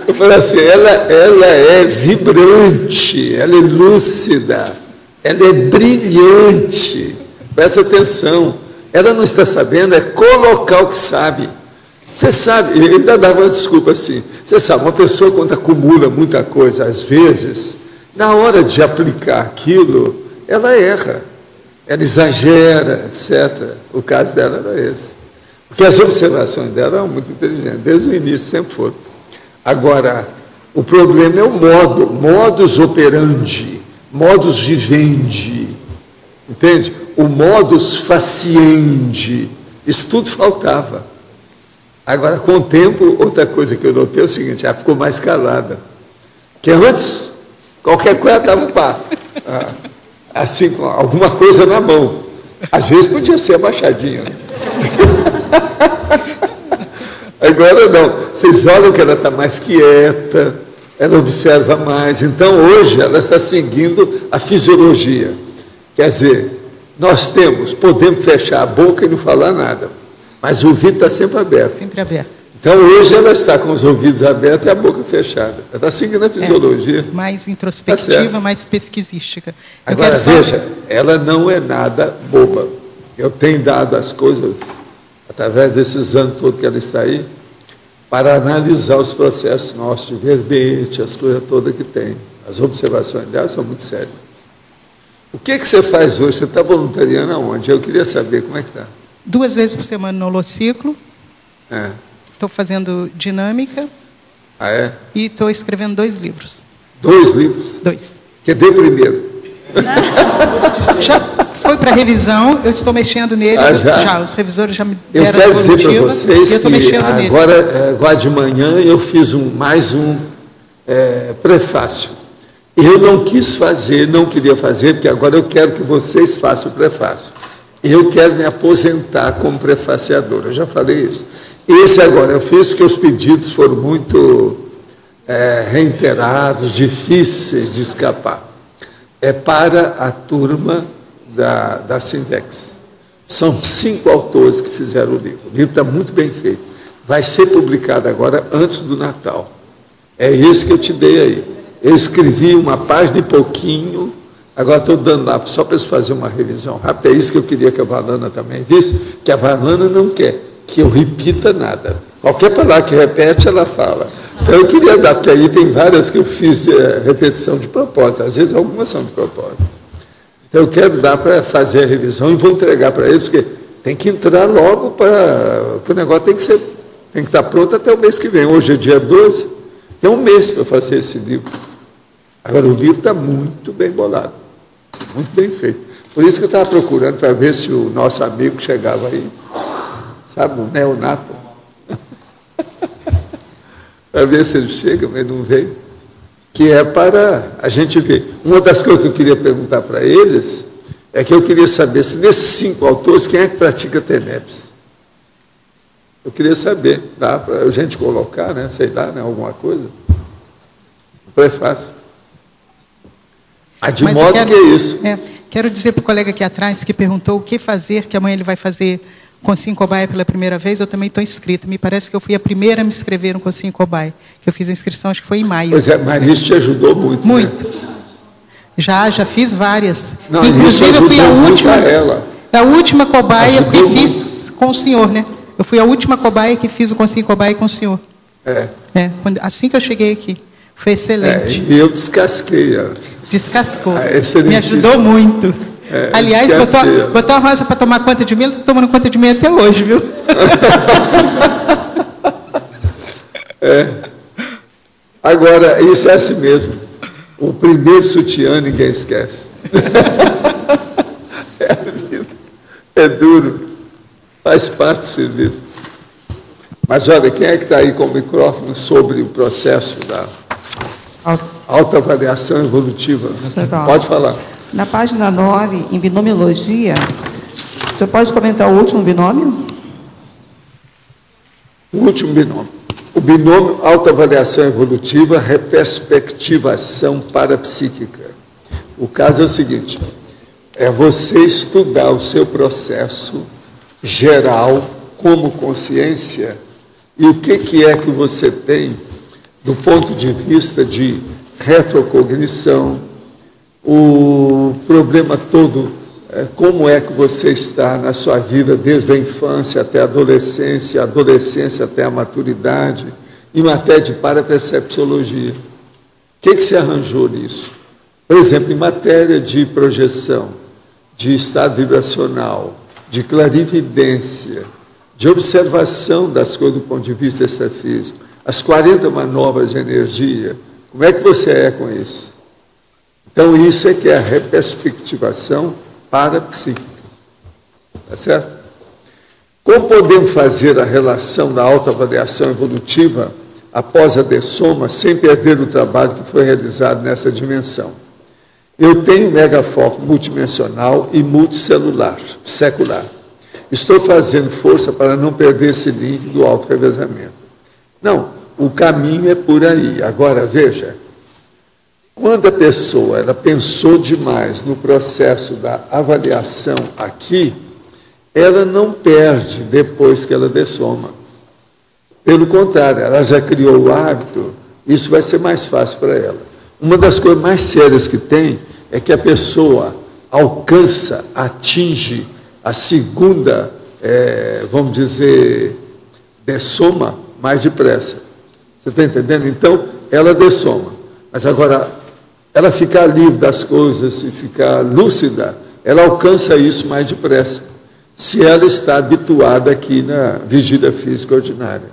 Eu falei assim, ela é vibrante, ela é lúcida, ela é brilhante. Presta atenção. Ela não está sabendo, é colocar o que sabe. Você sabe, ele ainda dava uma desculpa assim. Você sabe, uma pessoa quando acumula muita coisa, às vezes, na hora de aplicar aquilo, ela erra, ela exagera, etc. O caso dela era esse. Porque as observações dela eram muito inteligentes, desde o início sempre foram. Agora, o problema é o modus operandi, modus vivendi, entende? O modus faciendi, isso tudo faltava. Agora, com o tempo, outra coisa que eu notei é o seguinte, ela ficou mais calada. Porque antes, qualquer coisa estava assim, com alguma coisa na mão. Às vezes podia ser abaixadinha. Agora não. Vocês olham que ela está mais quieta, ela observa mais. Então, hoje, ela está seguindo a fisiologia. Quer dizer, nós podemos fechar a boca e não falar nada, mas o ouvido está sempre aberto. Sempre aberto. Então, hoje, ela está com os ouvidos abertos e a boca fechada. Ela está seguindo a fisiologia. Mais introspectiva, mais pesquisística. Agora, veja, ela não é nada boba. Eu tenho dado as coisas, através desses anos todos que ela está aí, para analisar os processos nossos de verbete, as coisas todas que tem. As observações dela são muito sérias. O que você faz hoje? Você está voluntariando aonde? Eu queria saber como é que está. 2 vezes por semana no Holociclo. Estou fazendo dinâmica. Ah, é? E estou escrevendo 2 livros. 2 livros? 2. Que deu primeiro? Já foi para revisão, eu estou mexendo nele. Já, os revisores já me deram. Eu quero dizer para vocês que agora de manhã eu fiz mais um prefácio. Eu não quis fazer, não queria fazer, porque agora eu quero que vocês façam o prefácio. Eu quero me aposentar como prefaciador, eu já falei isso. Esse agora eu fiz porque os pedidos foram muito reiterados, difíceis de escapar. É para a turma da Sintex. São 5 autores que fizeram o livro. O livro está muito bem feito. Vai ser publicado agora antes do Natal. É esse que eu te dei aí. Eu escrevi uma página e pouquinho, agora estou dando lá só para eles fazerem uma revisão rápida. É isso que eu queria que a Valana também disse, que a Valana não quer que eu repita nada. Qualquer palavra que repete, ela fala. Então eu queria dar, porque aí tem várias que eu fiz repetição de propósito, às vezes algumas são de propósito. Então eu quero dar para fazer a revisão e vou entregar para eles, porque tem que entrar logo para... que o negócio tem que estar pronto até o mês que vem. Hoje é dia 12, tem um mês para fazer esse livro. Agora, o livro está muito bem bolado, muito bem feito. Por isso que eu estava procurando para ver se o nosso amigo chegava aí, sabe, o neonato, para ver se ele chega, mas não veio, que é para a gente ver. Uma das coisas que eu queria perguntar para eles é que eu queria saber se nesses 5 autores, quem é que pratica TENEPS? Eu queria saber, dá para a gente colocar, né, sei lá, né, alguma coisa? No prefácio. De modo que é isso. Quero dizer para o colega aqui atrás que perguntou o que fazer, que amanhã ele vai fazer Consim Cobaia pela primeira vez, eu também estou inscrita. Me parece que eu fui a primeira a me inscrever no Consim Cobaia, que eu fiz a inscrição, acho que foi em maio. Pois é, mas isso te ajudou muito. Muito. Né? Já fiz várias. Não, inclusive, isso eu fui a última. Ela. É a última cobaia que fiz com o senhor, né? Eu fui a última cobaia que fiz o Consigo Cobaia com o senhor. Assim que eu cheguei aqui. Foi excelente. E eu descasquei ela. Descascou. Me ajudou muito. Aliás, botou a Rosa para tomar conta de mim, ela está tomando conta de mim até hoje, viu? Agora, isso é assim mesmo. O primeiro sutiã ninguém esquece. É duro. Faz parte do serviço. Mas olha, quem é que está aí com o microfone sobre o processo da autoavaliação evolutiva? Pode falar. Na página 9, em binomiologia, o senhor pode comentar o último binômio? O último binômio. O binômio autoavaliação evolutiva, reperspectivação parapsíquica. O caso é o seguinte, é você estudar o seu processo geral como consciência e o que é que você tem do ponto de vista de retrocognição, o problema todo, como é que você está na sua vida desde a infância até a adolescência até a maturidade, em matéria de parapercepciologia. O que se arranjou nisso? Por exemplo, em matéria de projeção, de estado vibracional, de clarividência, de observação das coisas do ponto de vista extrafísico, as 40 manobras de energia, como é que você é com isso? Então, isso é que é a reperspectivação parapsíquica. Tá certo? Como podemos fazer a relação da autoavaliação evolutiva após a dessoma, sem perder o trabalho que foi realizado nessa dimensão? Eu tenho megafoco multidimensional e multicelular, secular. Estou fazendo força para não perder esse link do auto-revezamento. Não, o caminho é por aí. Agora, veja, quando a pessoa ela pensou demais no processo da avaliação aqui, ela não perde depois que ela dessoma. Pelo contrário, ela já criou o hábito, isso vai ser mais fácil para ela. Uma das coisas mais sérias que tem é que a pessoa alcança, atinge a segunda, vamos dizer, dessoma mais depressa. Você está entendendo? Então, ela dessoma. Mas agora, ela ficar livre das coisas e ficar lúcida, ela alcança isso mais depressa, se ela está habituada aqui na vigília física ordinária.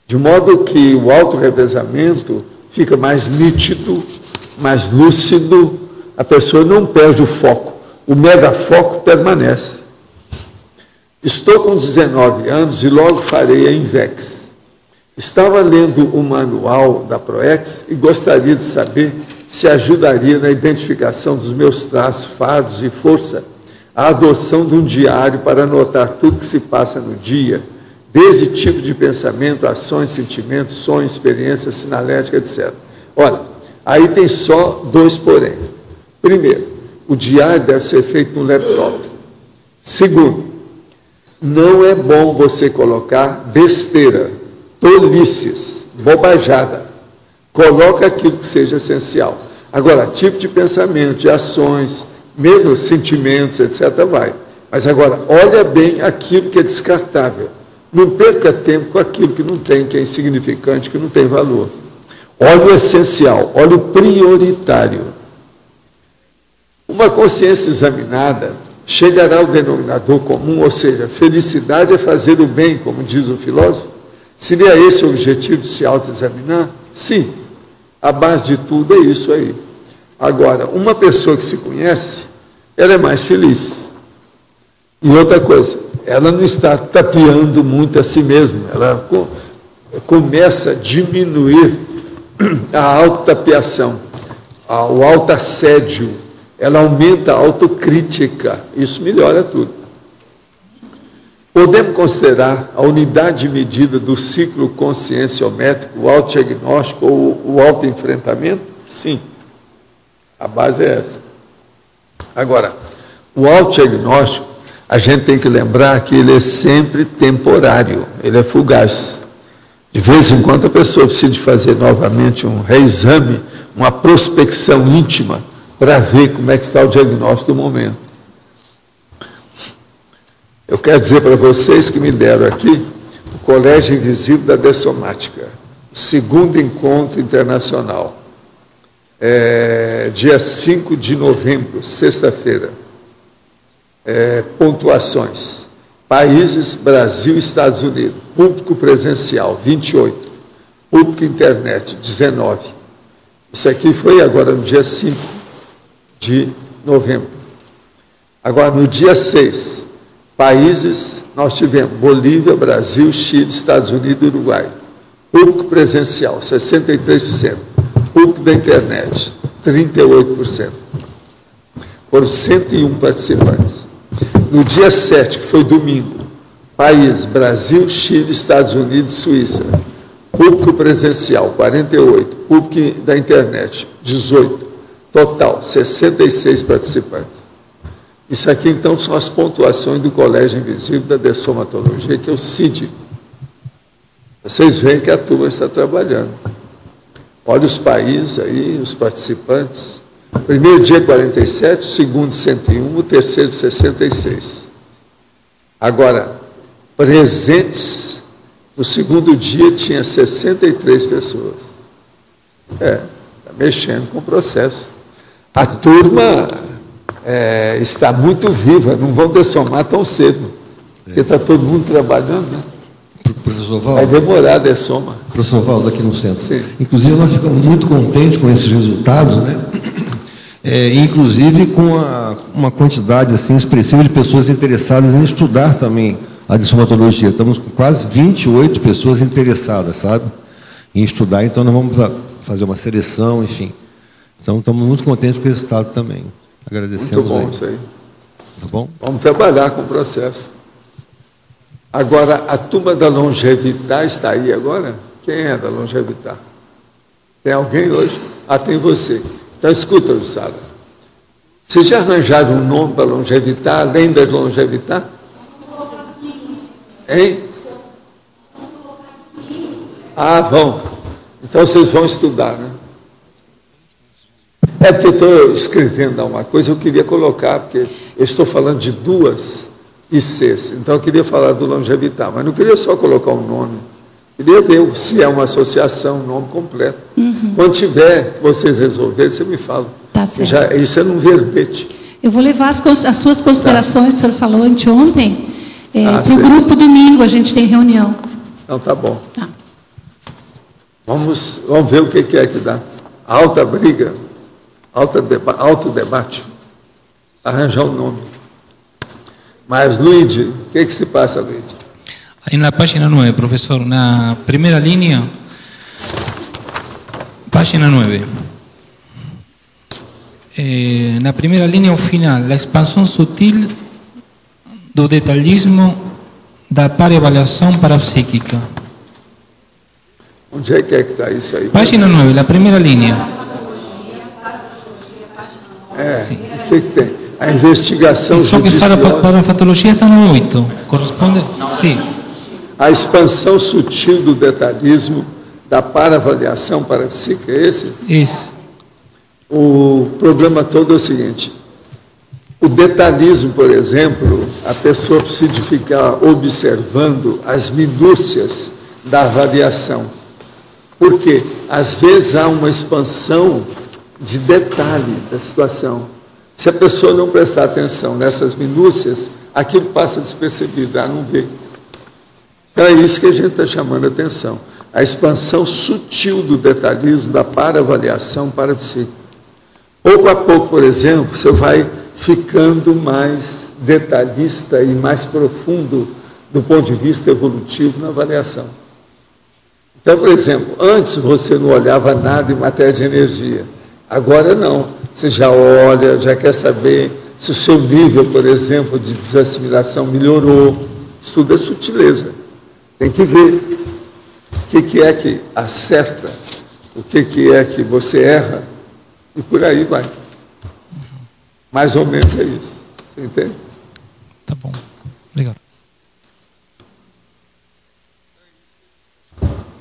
De modo que o autorrevezamento fica mais nítido, mais lúcido, a pessoa não perde o foco, o megafoco permanece. Estou com 19 anos e logo farei a INVEX. Estava lendo o manual da PROEX e gostaria de saber se ajudaria na identificação dos meus traços, fardos e força, a adoção de um diário para anotar tudo que se passa no dia, desde tipo de pensamento, ações, sentimentos, sonhos, experiências, sinalética, etc. Olha, aí tem só 2 porém. Primeiro, o diário deve ser feito no laptop. Segundo, não é bom você colocar besteira, tolices, bobajada. Coloca aquilo que seja essencial. Agora, tipo de pensamento, de ações, mesmo sentimentos, etc., vai. Mas agora, olha bem aquilo que é descartável. Não perca tempo com aquilo que não tem, que é insignificante, que não tem valor. Olha o essencial, olha o prioritário. Uma consciência examinada chegará ao denominador comum, ou seja, felicidade é fazer o bem, como diz o filósofo. Seria esse o objetivo de se autoexaminar? Sim, a base de tudo é isso aí. Agora, uma pessoa que se conhece, ela é mais feliz. E outra coisa, ela não está tapeando muito a si mesma, ela começa a diminuir a autotapeação, o autoassédio, ela aumenta a autocrítica, isso melhora tudo. Podemos considerar a unidade de medida do ciclo conscienciométrico, o autodiagnóstico ou o autoenfrentamento? Sim, a base é essa. Agora, o autodiagnóstico, a gente tem que lembrar que ele é sempre temporário, ele é fugaz. De vez em quando a pessoa precisa de fazer novamente um reexame, uma prospecção íntima, para ver como é que está o diagnóstico do momento. Eu quero dizer para vocês que me deram aqui o Colégio Invisível da Dessomática, o segundo encontro internacional, dia 5 de novembro, sexta-feira. Pontuações: países, Brasil e Estados Unidos. Público presencial, 28. Público internet, 19. Isso aqui foi agora no dia 5 de novembro. Agora, no dia 6, países, nós tivemos Bolívia, Brasil, Chile, Estados Unidos e Uruguai. Público presencial, 63%. Público da internet, 38%. Foram 101 participantes. No dia 7, que foi domingo, país, Brasil, Chile, Estados Unidos e Suíça. Público presencial, 48. Público da internet, 18. Total, 66 participantes. Isso aqui, então, são as pontuações do Colégio Invisível da Dessomatologia, que é o CID. Vocês veem que a turma está trabalhando. Olha os países aí, os participantes. Primeiro dia, 47, segundo, 101, o terceiro, 66. Agora, presentes, no segundo dia, tinha 63 pessoas. Está mexendo com o processo. A turma está muito viva, não vão dessomar tão cedo, porque está todo mundo trabalhando, né? Professor Valdo. Vai demorar a dessoma. Professor Valdo, aqui no centro. Sim. Inclusive, nós ficamos muito contentes com esses resultados, né? Inclusive com uma quantidade assim, expressiva de pessoas interessadas em estudar também a dessomatologia. Estamos com quase 28 pessoas interessadas, sabe? Em estudar, então nós vamos fazer uma seleção, enfim. Então, estamos muito contentes com o resultado também. Agradecemos. Muito bom isso aí. Tá bom? Vamos trabalhar com o processo. Agora, a turma da Longevitar está aí agora? Quem é da Longevitar? Tem alguém hoje? Tem você. Então, escuta, Luciana. Vocês já arranjaram um nome para Longevitar, além da Longevitar? Hein? Vão. Então, vocês vão estudar, né? Porque eu estou escrevendo uma coisa, eu queria colocar, porque eu estou falando de 2 ICs, então eu queria falar do Longevitar, mas não queria só colocar um nome, queria ver se é uma associação, um nome completo. Quando tiver, vocês resolverem, você me fala. Tá certo. Isso é num verbete. Eu vou levar as suas considerações, que o senhor falou anteontem, para o certo. grupo domingo, a gente tem reunião. Então, tá bom. Tá. Vamos ver o que é que dá. Alta briga, alto debate, arranjar um nome. Mas, Luigi, o que se passa, Luigi? Aí na página 9, professor, na primeira linha, página 9. Na primeira linha, ao final, a expansão sutil do detalhismo da para-avaliação parapsíquica. Onde é que está isso aí? Página 9, a primeira linha. O que tem? A investigação judicial. Só que para a patologia está no 8. Corresponde? Sim. A expansão sutil do detalhismo da para-avaliação parapsíquica, é esse? Isso. O problema todo é o seguinte: o detalhismo, por exemplo, a pessoa precisa ficar observando as minúcias da avaliação. Por quê? Às vezes há uma expansão de detalhe da situação. Se a pessoa não prestar atenção nessas minúcias, aquilo passa despercebido, não vê. Então é isso que a gente está chamando a atenção. A expansão sutil do detalhismo, da para-avaliação parapsíquica. Pouco a pouco, por exemplo, você vai ficando mais detalhista e mais profundo do ponto de vista evolutivo na avaliação. Então, por exemplo, antes você não olhava nada em matéria de energia. Agora não. Você já olha, já quer saber se o seu nível, por exemplo, de desassimilação melhorou. Isso tudo é sutileza. Tem que ver o que é que acerta, o que é que você erra, e por aí vai. Mais ou menos é isso. Você entende? Tá bom. Obrigado.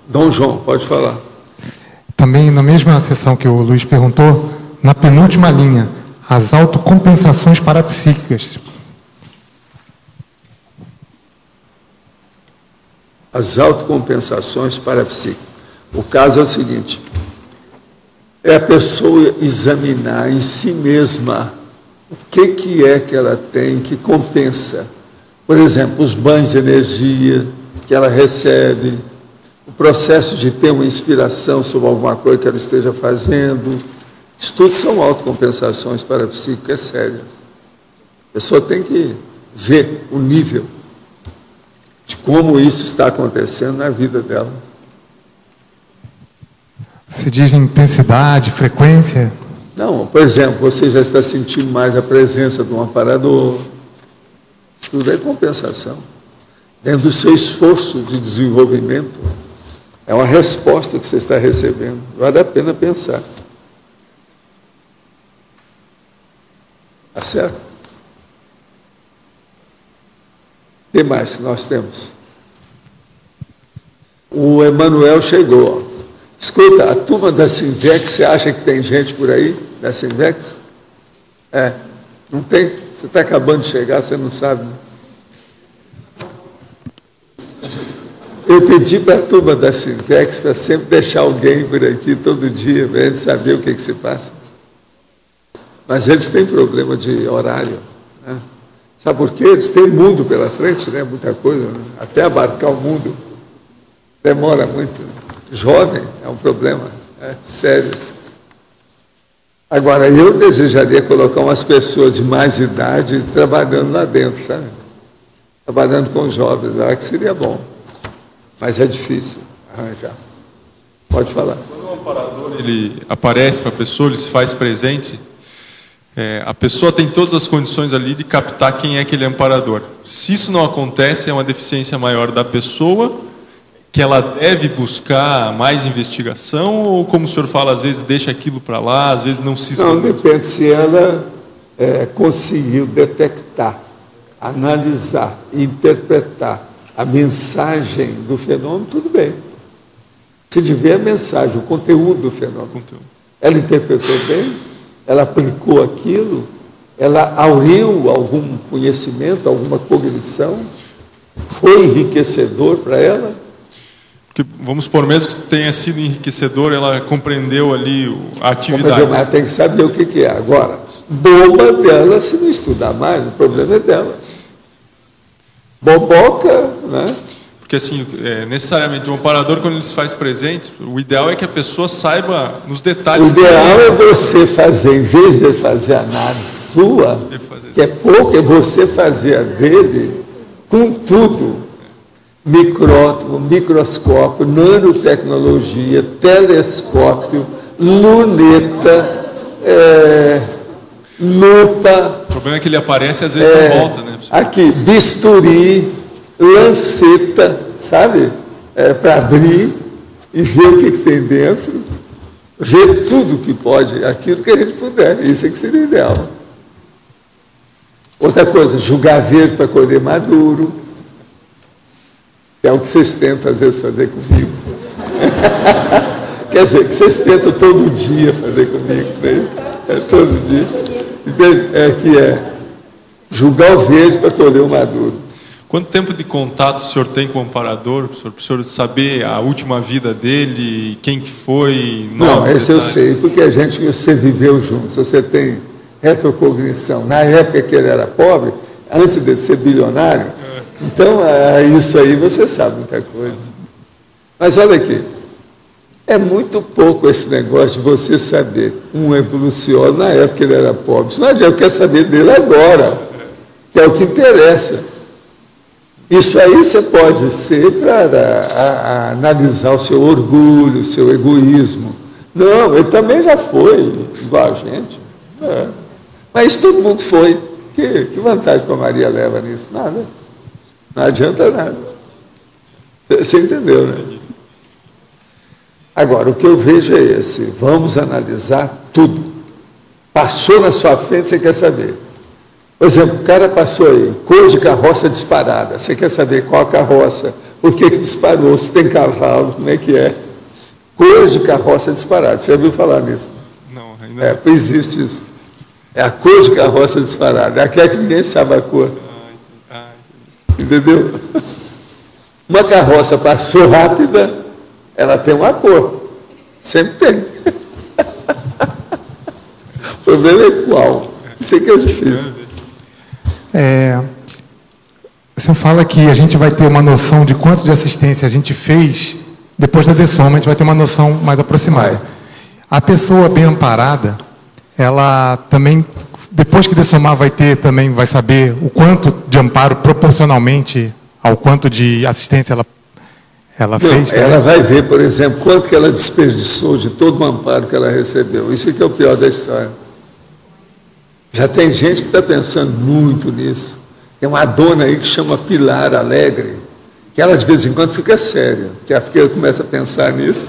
Dom João, pode falar. Também na mesma sessão que o Luiz perguntou, na penúltima linha, as autocompensações parapsíquicas. as autocompensações parapsíquicas. O caso é o seguinte, é a pessoa examinar em si mesma o que é que ela tem que compensa. Por exemplo, os banhos de energia que ela recebe, o processo de ter uma inspiração sobre alguma coisa que ela esteja fazendo. Isso tudo são autocompensações parapsíquicas sérias. A pessoa tem que ver o nível de como isso está acontecendo na vida dela. Se diz intensidade, frequência? Não, por exemplo, você já está sentindo mais a presença de um amparador. Tudo é compensação. Dentro do seu esforço de desenvolvimento, é uma resposta que você está recebendo. Vale a pena pensar. Tá certo? O que mais que nós temos? O Emanuel chegou. Ó. Escuta, a turma da Sinvex, você acha que tem gente por aí, da Sinvex? É, não tem? Você está acabando de chegar, você não sabe, né? Eu pedi para a turma da Sinvex para sempre deixar alguém por aqui todo dia, para a gente saber o que se passa. Mas eles têm problema de horário, né? Sabe por quê? Eles têm mundo pela frente, né? Muita coisa, né? Até abarcar o mundo demora muito. Né? Jovem é um problema, sério. Agora, eu desejaria colocar umas pessoas de mais idade trabalhando lá dentro, sabe? Trabalhando com jovens, eu acho que seria bom. Mas é difícil arranjar. Pode falar. Quando o amparador ele aparece para a pessoa, ele se faz presente, a pessoa tem todas as condições ali de captar quem é aquele amparador. Se isso não acontece, é uma deficiência maior da pessoa, que ela deve buscar mais investigação, ou como o senhor fala, às vezes deixa aquilo para lá, às vezes não se esconde? Não, depende se ela conseguiu detectar, analisar, interpretar a mensagem do fenômeno, tudo bem. Se tiver a mensagem, o conteúdo do fenômeno. Ela interpretou bem, ela aplicou aquilo, ela auriu algum conhecimento, alguma cognição, foi enriquecedor para ela. Porque, vamos supor, mesmo que tenha sido enriquecedor, ela compreendeu ali a atividade. Mas tem que saber o que é. Agora, boba dela se não estudar mais, o problema é dela. Boboca, né? Porque, assim, necessariamente, o amparador, quando ele se faz presente, o ideal é que a pessoa saiba nos detalhes. O ideal é você fazer, em vez de fazer a análise sua, que é pouco, é você fazer a dele com tudo. Micrótomo, microscópio, nanotecnologia, telescópio, luneta, lupa. O problema é que ele aparece e às vezes não volta, né? Aqui, bisturi, lanceta, sabe? Para abrir e ver o que tem dentro, ver tudo que pode, aquilo que a gente puder. Isso é que seria ideal. Outra coisa, julgar verde para colher maduro. É o que vocês tentam, às vezes, fazer comigo. Quer dizer, que vocês tentam todo dia fazer comigo, né? Todo dia. Que é julgar o verde para colher o maduro. Quanto tempo de contato o senhor tem com o amparador, para o senhor saber a última vida dele, quem que foi? Não, esse eu sei, porque você viveu junto, você tem retrocognição. Na época que ele era pobre, antes de ser bilionário, então, isso aí você sabe muita coisa. Mas olha aqui, é muito pouco esse negócio de você saber um evoluciólogo na época que ele era pobre. Isso não adianta, eu quero saber dele agora, que é o que interessa. Isso aí você pode ser para analisar o seu orgulho, o seu egoísmo. Não, ele também já foi, igual a gente. Mas todo mundo foi. Que vantagem que a Maria leva nisso? Nada. Não adianta nada. Você entendeu, né? Agora, o que eu vejo é esse. Vamos analisar tudo. Passou na sua frente, você quer saber. Por exemplo, o cara passou aí, cor de carroça disparada. Você quer saber qual a carroça, por que disparou, se tem cavalo, como é que é. Cor de carroça disparada. Você já ouviu falar nisso? Não, ainda não. Existe isso. É a cor de carroça disparada. É aquela que ninguém sabe a cor. Entendeu? Uma carroça passou rápida, ela tem uma cor. Sempre tem. O problema é qual? Isso é que é difícil. O senhor fala que a gente vai ter uma noção de quanto de assistência a gente fez depois da dessoma, a gente vai ter uma noção mais aproximada. A pessoa bem amparada, ela também, depois que dessomar, vai saber o quanto de amparo proporcionalmente ao quanto de assistência ela fez? Ela vai ver, por exemplo, quanto que ela desperdiçou de todo o amparo que ela recebeu. Isso que é o pior da história. Já tem gente que está pensando muito nisso. Tem uma dona aí que chama Pilar Alegre, que ela de vez em quando fica séria, que ela começa a pensar nisso.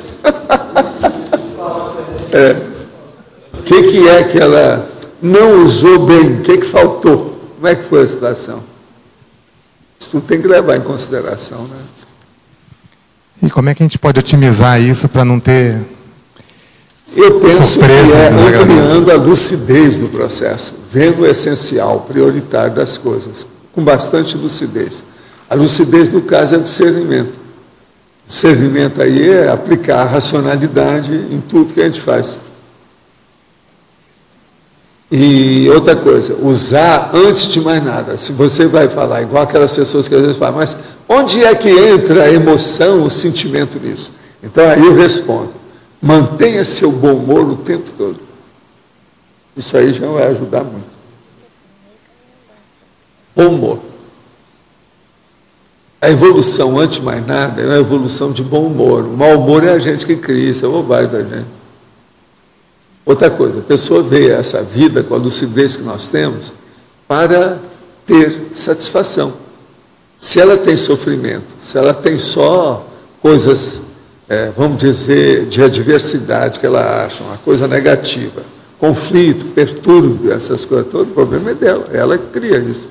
O que é que ela não usou bem? O que faltou? Como é que foi a situação? Isso tudo tem que levar em consideração, né? E como é que a gente pode otimizar isso para não ter... Eu penso que é ampliando a lucidez do processo, vendo o essencial, prioritário das coisas, com bastante lucidez. A lucidez, no caso, é o discernimento. O discernimento aí é aplicar a racionalidade em tudo que a gente faz. E outra coisa, usar antes de mais nada. Se você vai falar, igual aquelas pessoas que às vezes falam, mas onde é que entra a emoção, o sentimento nisso? Então aí eu respondo, mantenha seu bom humor o tempo todo. Isso aí já vai ajudar muito. Bom humor. A evolução, antes de mais nada, é uma evolução de bom humor. O mau humor é a gente que cria, isso é bobagem da gente. Outra coisa, a pessoa vê essa vida com a lucidez que nós temos para ter satisfação. Se ela tem sofrimento, se ela tem só coisas, vamos dizer, de adversidade que ela acha, uma coisa negativa, conflito, perturbe, essas coisas todas, o problema é dela, ela cria isso.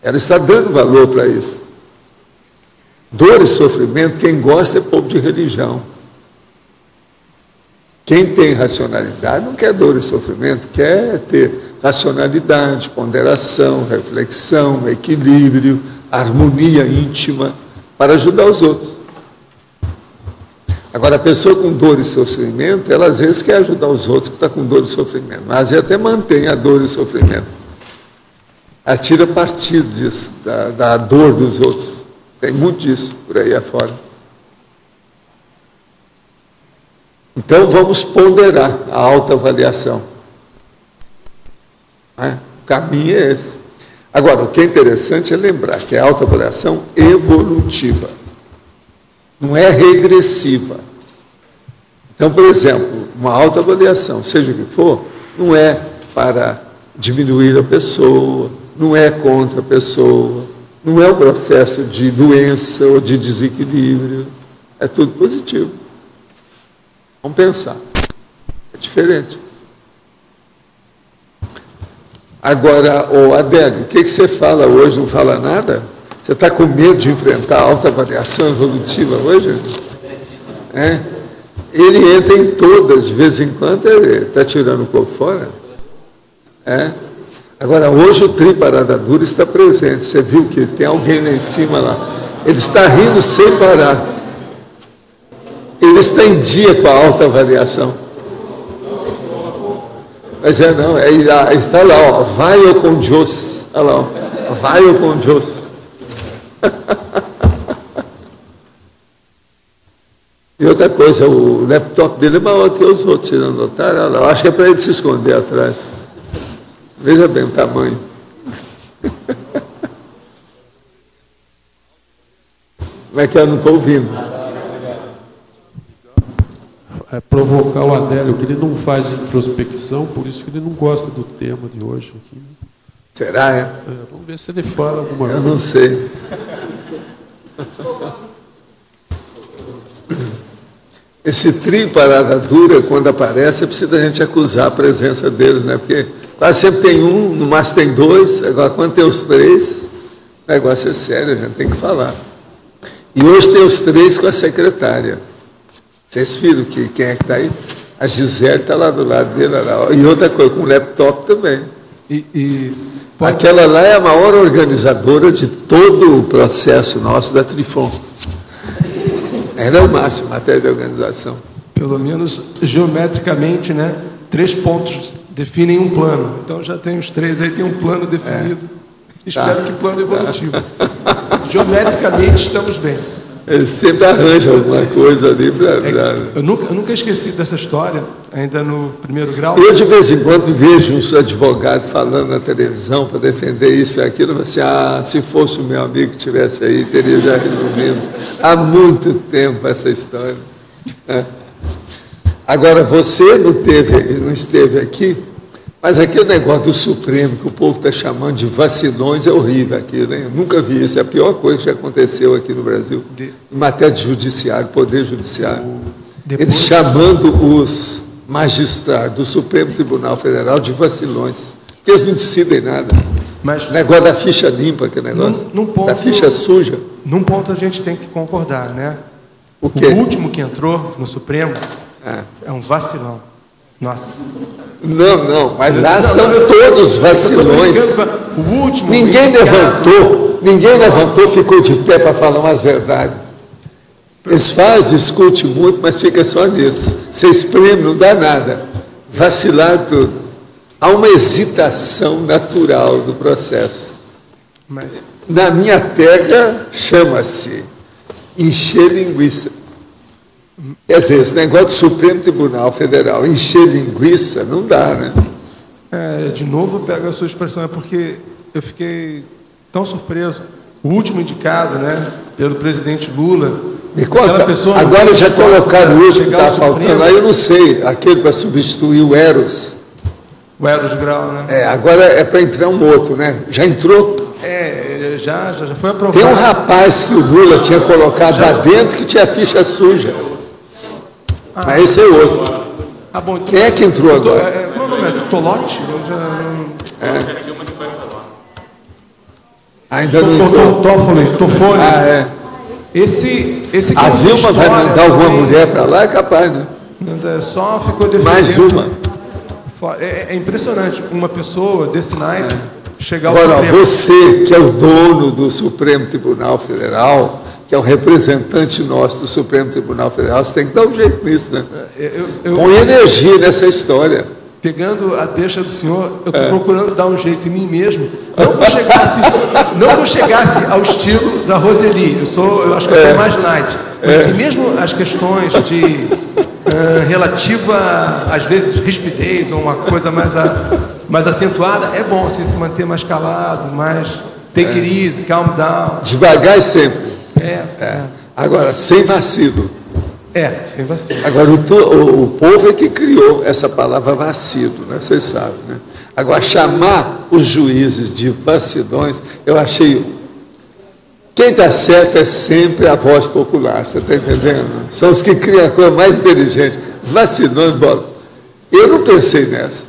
Ela está dando valor para isso. Dor e sofrimento, quem gosta é povo de religião. Quem tem racionalidade não quer dor e sofrimento, quer ter racionalidade, ponderação, reflexão, equilíbrio, harmonia íntima para ajudar os outros. Agora, a pessoa com dor e sofrimento, ela às vezes quer ajudar os outros que estão com dor e sofrimento, mas às vezes até mantém a dor e o sofrimento. Atira partido disso, da dor dos outros. Tem muito disso por aí afora. Então, vamos ponderar a autoavaliação. O caminho é esse. Agora, o que é interessante é lembrar que é a autoavaliação evolutiva, não é regressiva. Então, por exemplo, uma autoavaliação, seja o que for, não é para diminuir a pessoa, não é contra a pessoa, não é um processo de doença ou de desequilíbrio, é tudo positivo. Vamos pensar. É diferente. Agora, Adélio, o que você fala hoje? Não fala nada? Você está com medo de enfrentar a autoavaliação evolutiva hoje? Ele entra em todas, de vez em quando ele está tirando o corpo fora. Agora, hoje o triparada dura está presente. Você viu que tem alguém lá em cima lá. Ele está rindo sem parar. Ele está em dia com a autoavaliação. Mas não, está lá, vai eu com Deus. Olha lá, vai eu com Deus. E outra coisa, o laptop dele é maior que os outros, se não notaram? Olha lá, eu acho que é para ele se esconder atrás. Veja bem o tamanho. Como é que eu não estou ouvindo? É provocar o Adélio, que ele não faz introspecção, por isso que ele não gosta do tema de hoje aqui. Será, vamos ver se ele fala alguma coisa. Eu não sei. Esse trio parada dura, quando aparece, precisa a gente acusar a presença deles, né? Porque quase sempre tem um, no máximo tem dois, agora quando tem os três, o negócio é sério, a gente tem que falar. E hoje tem os três com a secretária. Vocês viram quem é que está aí? A Gisele está lá do lado dele. Lá. E outra coisa, com o laptop também. Aquela lá é a maior organizadora de todo o processo nosso da Trifon. Era o máximo, matéria de organização. Pelo menos geometricamente, né? 3 pontos definem um plano. Então já tem os 3 aí, tem um plano definido. Espero que plano evolutivo. Geometricamente estamos bem. Ele sempre arranja alguma coisa ali para... Eu nunca esqueci dessa história, ainda no primeiro grau. Eu, de vez em quando, vejo um advogado falando na televisão para defender isso e aquilo, eu falo assim, se fosse o meu amigo que estivesse aí, teria já resolvido há muito tempo essa história. Agora, você não esteve aqui, mas aquele negócio do Supremo, que o povo está chamando de vacilões, é horrível aquilo, hein? Eu nunca vi isso, é a pior coisa que já aconteceu aqui no Brasil, em matéria de judiciário, poder judiciário. Eles chamando os magistrados do Supremo Tribunal Federal de vacilões, porque eles não decidem nada. Mas, o negócio da ficha limpa, aquele negócio, da ficha suja. Num ponto a gente tem que concordar, né? O quê? O último que entrou no Supremo é um vacilão. Nossa. Não, mas lá são todos vacilões. O último. Ninguém levantou, ficou de pé para falar umas verdades. Eles discutem muito, mas fica só nisso. Você espreme, não dá nada. Vacilar tudo. Há uma hesitação natural do processo. Na minha terra, chama-se encher linguiça. Quer dizer, esse negócio do Supremo Tribunal Federal, encher linguiça, não dá, né? De novo, pega a sua expressão, é porque eu fiquei tão surpreso. O último indicado, né, pelo presidente Lula... Me conta, agora já colocaram o último que está faltando, aí eu não sei, aquele para substituir o Eros. O Eros Grau, né? Agora é para entrar um outro, né? Já entrou? Já foi aprovado. Tem um rapaz que o Lula tinha colocado lá dentro que tinha ficha suja. Mas esse é outro. Bom, quem é que entrou agora? Qual o nome? Tolotti? Ainda não entrou. Toffoli. Esse a Vilma vai mandar alguma mulher para lá? É capaz, né? Só ficou defendendo. Mais uma. É impressionante uma pessoa desse naipe chegar ao Agora, Supremo. você que é o dono do Supremo Tribunal Federal, que é o representante nosso do Supremo Tribunal Federal, você tem que dar um jeito nisso, né? Põe energia nessa história. Pegando a deixa do senhor, eu estou procurando dar um jeito em mim mesmo, não que eu chegasse ao estilo da Roseli, eu acho que eu sou mais light, mas mesmo as questões de relativa, às vezes, rispidez ou uma coisa mais acentuada, é bom assim, se manter mais calado, mais take it easy, calm down. Devagar e sempre. Agora, sem vacilo. Sem vacilo. Agora, o povo é que criou essa palavra vacilo, né? Vocês sabem, né? Agora, chamar os juízes de vacilões, eu achei... Quem está certo é sempre a voz popular, você está entendendo? São os que criam a coisa mais inteligente. Vacilões, bola. Eu não pensei nessa.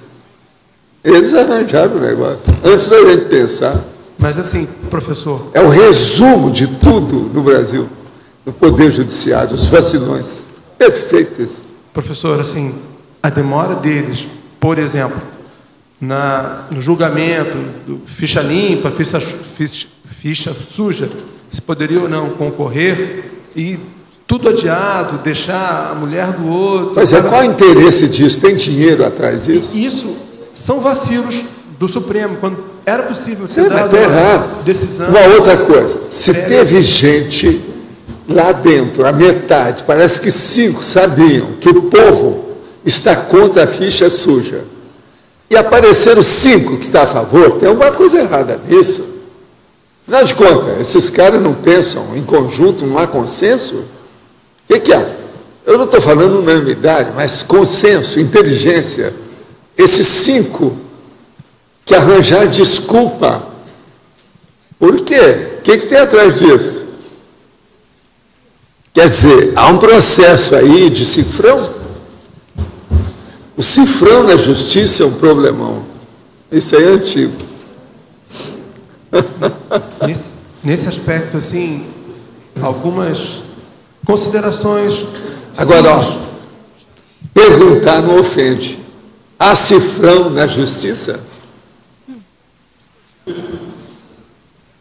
Eles arranjaram o negócio, antes da gente pensar. Mas assim, professor... É o resumo de tudo no Brasil, no Poder Judiciário, os vacilões. Perfeito isso. Professor, assim, a demora deles, por exemplo, no julgamento, ficha limpa, ficha suja, se poderia ou não concorrer e tudo adiado, deixar a mulher do outro... Mas qual o interesse disso? Tem dinheiro atrás disso? Isso são vacilos do Supremo, quando era possível ter dado uma decisão. Uma outra coisa, se teve gente lá dentro, a metade, parece que 5 sabiam que o povo está contra a ficha suja, e apareceram 5 que estão a favor, tem alguma coisa errada nisso. Afinal de contas, esses caras não pensam em conjunto, não há consenso? O que há? Eu não estou falando unanimidade, mas consenso, inteligência. Esses 5 que arranjar desculpa. Por quê? O que tem atrás disso? Quer dizer, há um processo aí de cifrão. O cifrão na justiça é um problemão. Isso aí é antigo. Nesse aspecto, assim, algumas considerações... Agora, perguntar não ofende. Há cifrão na justiça?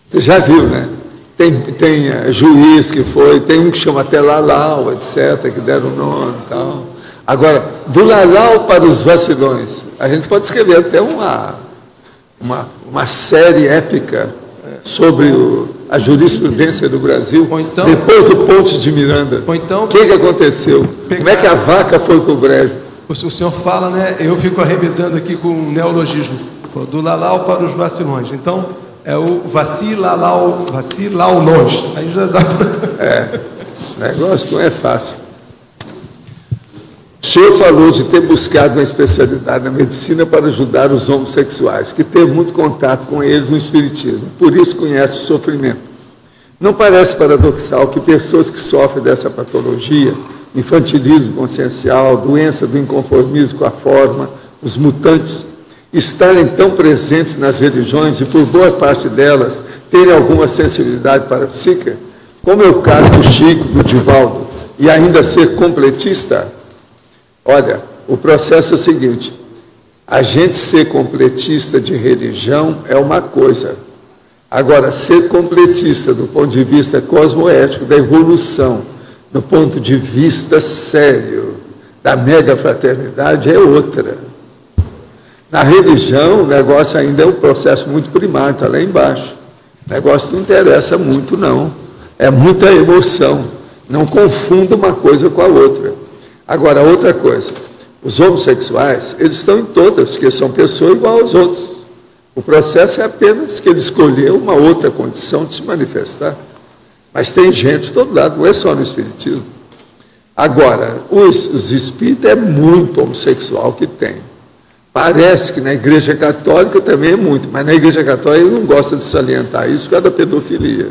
Você já viu, né? Tem juiz que foi, tem um que chama até Lalau, etc., que deram o nome e tal. Agora, do Lalau para os vacilões, a gente pode escrever até uma série épica sobre a jurisprudência do Brasil, então, depois do Ponte de Miranda. Então, o que aconteceu? Como é que a vaca foi para o brejo? O senhor fala, né? Eu fico arrebentando aqui com um neologismo. Do Lalau para os vacilões. Então, é o vacilalau nós. Aí já dá para... O negócio não é fácil. O senhor falou de ter buscado uma especialidade na medicina para ajudar os homossexuais, que teve muito contato com eles no espiritismo, por isso conhece o sofrimento. Não parece paradoxal que pessoas que sofrem dessa patologia, infantilismo consciencial, doença do inconformismo com a forma, os mutantes, estarem tão presentes nas religiões e, por boa parte delas, terem alguma sensibilidade para a psique, como é o caso do Chico, do Divaldo, e ainda ser completista? Olha, o processo é o seguinte: a gente ser completista de religião é uma coisa. Agora, ser completista do ponto de vista cosmoético, da evolução, do ponto de vista sério, da mega fraternidade, é outra. Na religião, o negócio ainda é um processo muito primário, está lá embaixo. O negócio não interessa muito, não. É muita emoção. Não confunda uma coisa com a outra. Agora, outra coisa. Os homossexuais, eles estão em todas, porque são pessoas igual aos outros. O processo é apenas que ele escolheu uma outra condição de se manifestar. Mas tem gente de todo lado, não é só no espiritismo. Agora, os espíritas é muito homossexual que tem. Parece que na Igreja Católica também é muito, mas na Igreja Católica ele não gosta de salientar isso por causa da pedofilia.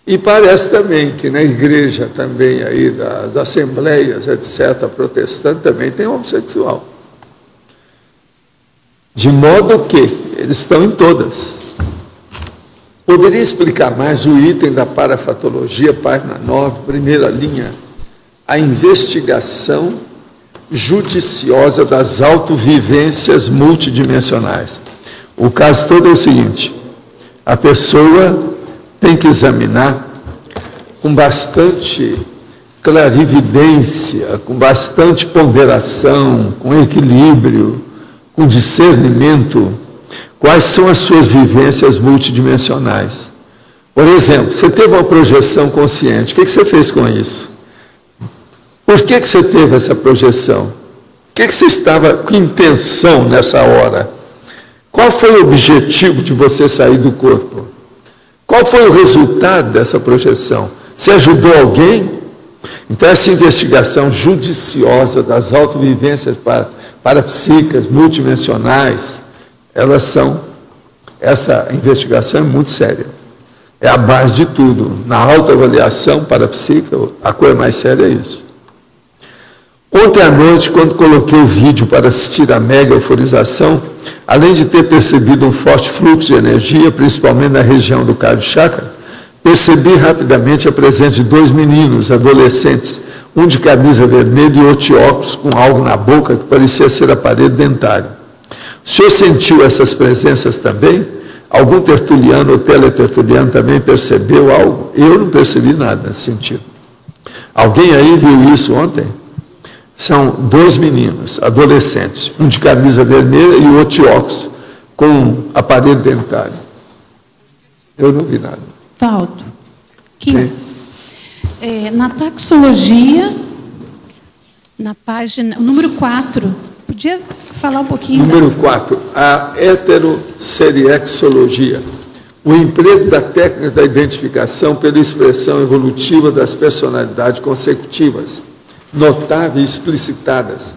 E parece também que na Igreja também aí das Assembleias, etc., protestante, também tem homossexual. De modo que eles estão em todas. Poderia explicar mais o item da parafatologia, página 9, primeira linha, a investigação judiciosa das autovivências multidimensionais. O caso todo é o seguinte: a pessoa tem que examinar com bastante clarividência, com bastante ponderação, com equilíbrio, com discernimento, quais são as suas vivências multidimensionais. Por exemplo, você teve uma projeção consciente, o que você fez com isso? Por que você teve essa projeção? O que você estava com intenção nessa hora? Qual foi o objetivo de você sair do corpo? Qual foi o resultado dessa projeção? Você ajudou alguém? Então, essa investigação judiciosa das autovivências parapsíquicas, multidimensionais, essa investigação é muito séria. É a base de tudo. Na autoavaliação parapsíquica, a coisa mais séria é isso. Ontem à noite, quando coloquei o vídeo para assistir a mega euforização, além de ter percebido um forte fluxo de energia, principalmente na região do cardio chakra, percebi rapidamente a presença de dois meninos, adolescentes, um de camisa vermelha e outro de óculos, com algo na boca que parecia ser aparelho dentário. O senhor sentiu essas presenças também? Algum tertuliano ou teletertuliano também percebeu algo? Eu não percebi nada nesse sentido. Alguém aí viu isso ontem? São dois meninos, adolescentes, um de camisa vermelha e o outro de óculos, com aparelho dentário. Eu não vi nada. Valdo, na taxologia, na página, número 4, podia falar um pouquinho? Número 4, a heterosseriexologia. O emprego da técnica da identificação pela expressão evolutiva das personalidades consecutivas, notáveis e explicitadas,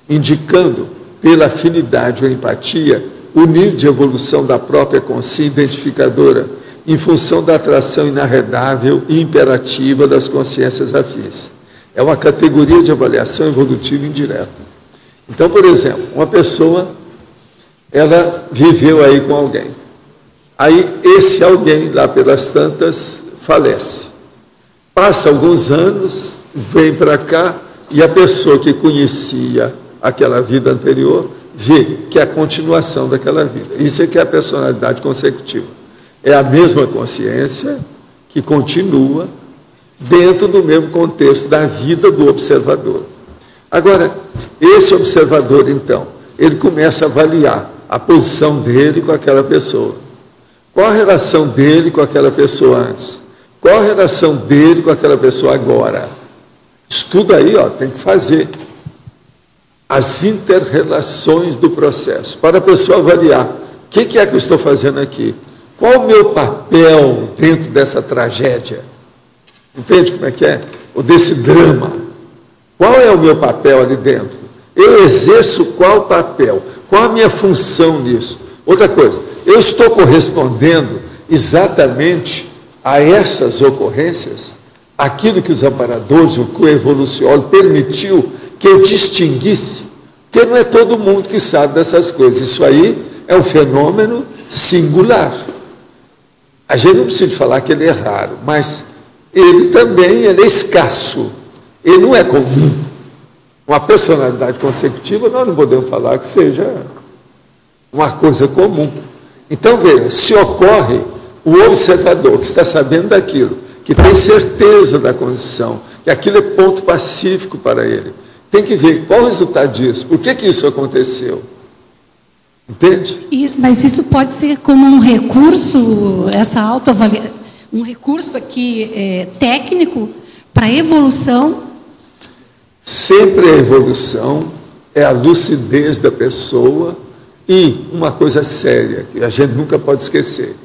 indicando, pela afinidade ou empatia, o nível de evolução da própria consciência identificadora, em função da atração inarredável e imperativa das consciências afins. É uma categoria de avaliação evolutiva indireta. Então, por exemplo, uma pessoa, ela viveu aí com alguém. Aí, esse alguém, lá pelas tantas, falece. Passa alguns anos, vem para cá, e a pessoa que conhecia aquela vida anterior vê que é a continuação daquela vida. Isso é que é a personalidade consecutiva. É a mesma consciência que continua dentro do mesmo contexto da vida do observador. Agora, esse observador, então, ele começa a avaliar a posição dele com aquela pessoa. Qual a relação dele com aquela pessoa antes? Qual a relação dele com aquela pessoa agora? Isso tudo aí, tem que fazer as inter-relações do processo, para a pessoa avaliar o que é que eu estou fazendo aqui, qual o meu papel dentro dessa tragédia, entende como é que é? Ou desse drama, qual é o meu papel ali dentro? Eu exerço qual papel? Qual a minha função nisso? Outra coisa, eu estou correspondendo exatamente a essas ocorrências, aquilo que os amparadores, o coevoluciólogo permitiu que eu distinguisse, porque não é todo mundo que sabe dessas coisas. Isso aí é um fenômeno singular. A gente não precisa falar que ele é raro, mas ele também é escasso. Ele não é comum. Uma personalidade consecutiva, nós não podemos falar que seja uma coisa comum. Então, veja, se ocorre o observador que está sabendo daquilo, que tem certeza da condição, que aquilo é ponto pacífico para ele, tem que ver qual o resultado disso, por que isso aconteceu. Entende? Mas isso pode ser como um recurso, essa autoavaliação, um recurso aqui técnico para a evolução? Sempre a evolução é a lucidez da pessoa e uma coisa séria, que a gente nunca pode esquecer.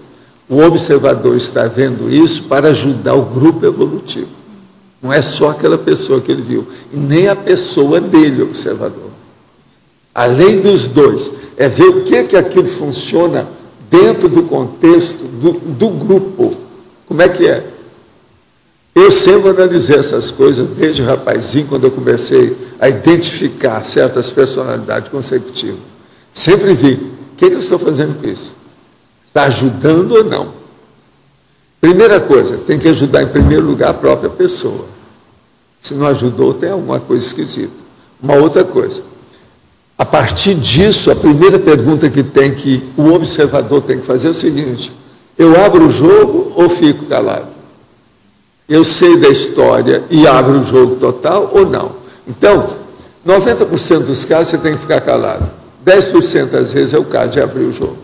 O observador está vendo isso para ajudar o grupo evolutivo. Não é só aquela pessoa que ele viu, e nem a pessoa dele, observador. Além dos dois, é ver o que aquilo funciona dentro do contexto do grupo. Como é que é? Eu sempre analisei essas coisas, desde rapazinho, quando eu comecei a identificar certas personalidades consecutivas. Sempre vi, o que eu estou fazendo com isso? Está ajudando ou não? Primeira coisa, tem que ajudar em primeiro lugar a própria pessoa. Se não ajudou, tem alguma coisa esquisita. Uma outra coisa, a partir disso, a primeira pergunta que o observador tem que fazer é o seguinte: eu abro o jogo ou fico calado? Eu sei da história e abro o jogo total ou não? Então, 90% dos casos você tem que ficar calado. 10% às vezes é o caso de abrir o jogo.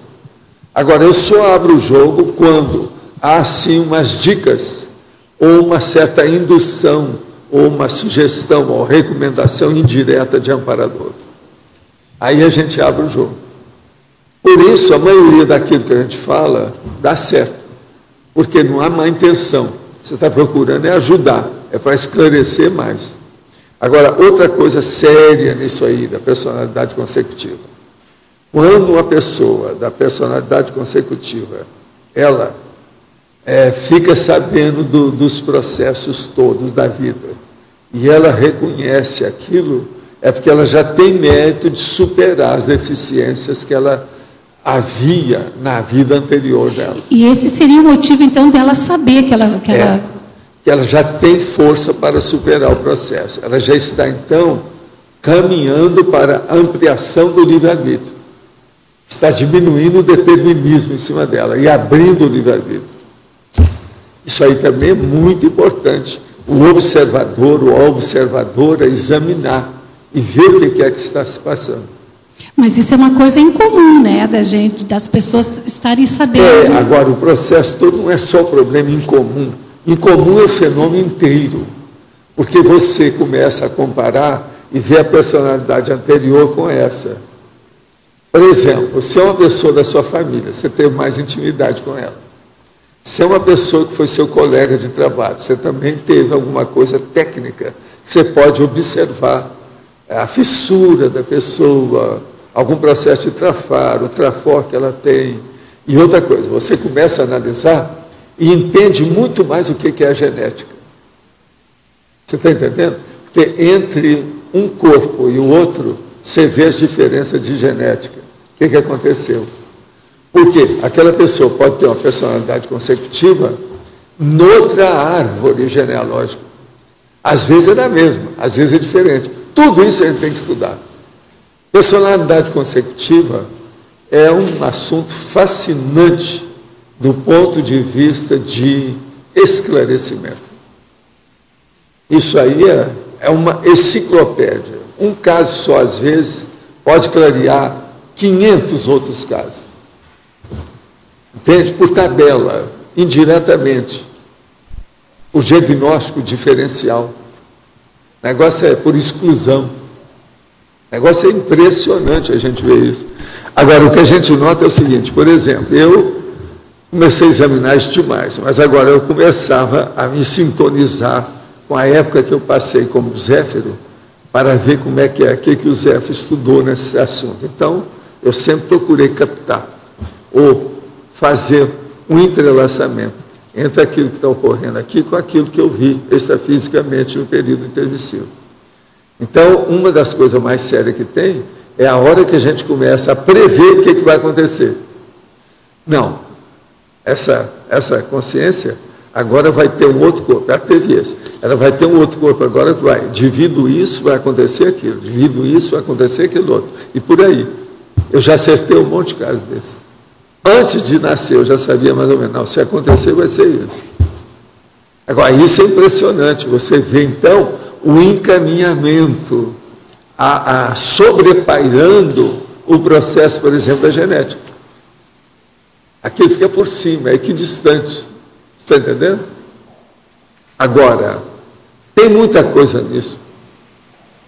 Agora, eu só abro o jogo quando há, sim, umas dicas, ou uma certa indução, ou uma sugestão, ou recomendação indireta de amparador. Aí a gente abre o jogo. Por isso, a maioria daquilo que a gente fala dá certo, porque não há má intenção. Você está procurando é ajudar, é para esclarecer mais. Agora, outra coisa séria nisso aí, da personalidade consecutiva. Quando uma pessoa da personalidade consecutiva, ela fica sabendo dos processos todos da vida, e ela reconhece aquilo, é porque ela já tem mérito de superar as deficiências que ela havia na vida anterior dela. E esse seria o motivo, então, dela saber que ela já tem força para superar o processo. Ela já está, então, caminhando para a ampliação do livre-arbítrio. Está diminuindo o determinismo em cima dela e abrindo o livre-arbítrio. Isso aí também é muito importante. O observador ou a observadora examinar e ver o que é que está se passando. Mas isso é uma coisa incomum, né, das pessoas estarem sabendo. Agora, o processo todo não é só problema incomum. Incomum é o fenômeno inteiro, porque você começa a comparar e ver a personalidade anterior com essa. Por exemplo, se é uma pessoa da sua família, você teve mais intimidade com ela. Se é uma pessoa que foi seu colega de trabalho, você também teve alguma coisa técnica que você pode observar a fissura da pessoa, algum processo de trafar, o trafor que ela tem. E outra coisa, você começa a analisar e entende muito mais o que é a genética. Você está entendendo? Porque entre um corpo e o outro, você vê as diferenças de genética. O que aconteceu? Porque aquela pessoa pode ter uma personalidade consecutiva noutra árvore genealógica. Às vezes é da mesma, às vezes é diferente. Tudo isso a gente tem que estudar. Personalidade consecutiva é um assunto fascinante do ponto de vista de esclarecimento. Isso aí é uma enciclopédia. Um caso só, às vezes, pode clarear 500 outros casos. Entende? Por tabela, indiretamente. O diagnóstico diferencial. O negócio é por exclusão. O negócio é impressionante a gente ver isso. Agora, o que a gente nota é o seguinte, por exemplo, eu comecei a examinar estimais, mas agora eu começava a me sintonizar com a época que eu passei como Zéfiro, para ver como é que o Zéfiro estudou nesse assunto. Então, eu sempre procurei captar, ou fazer um entrelaçamento entre aquilo que está ocorrendo aqui com aquilo que eu vi extrafisicamente no período intermissivo. Então, uma das coisas mais sérias que tem é a hora que a gente começa a prever o que vai acontecer. Não, essa consciência agora vai ter um outro corpo, ela teve isso, ela vai ter um outro corpo agora que vai, devido isso vai acontecer aquilo, devido isso vai acontecer aquilo outro, e por aí. Eu já acertei um monte de casos desses. Antes de nascer, eu já sabia mais ou menos, não, se acontecer vai ser isso. Agora, isso é impressionante, você vê então o encaminhamento, sobrepairando o processo, por exemplo, da genética. Aquilo fica por cima, é equidistante. Está entendendo? Agora, tem muita coisa nisso.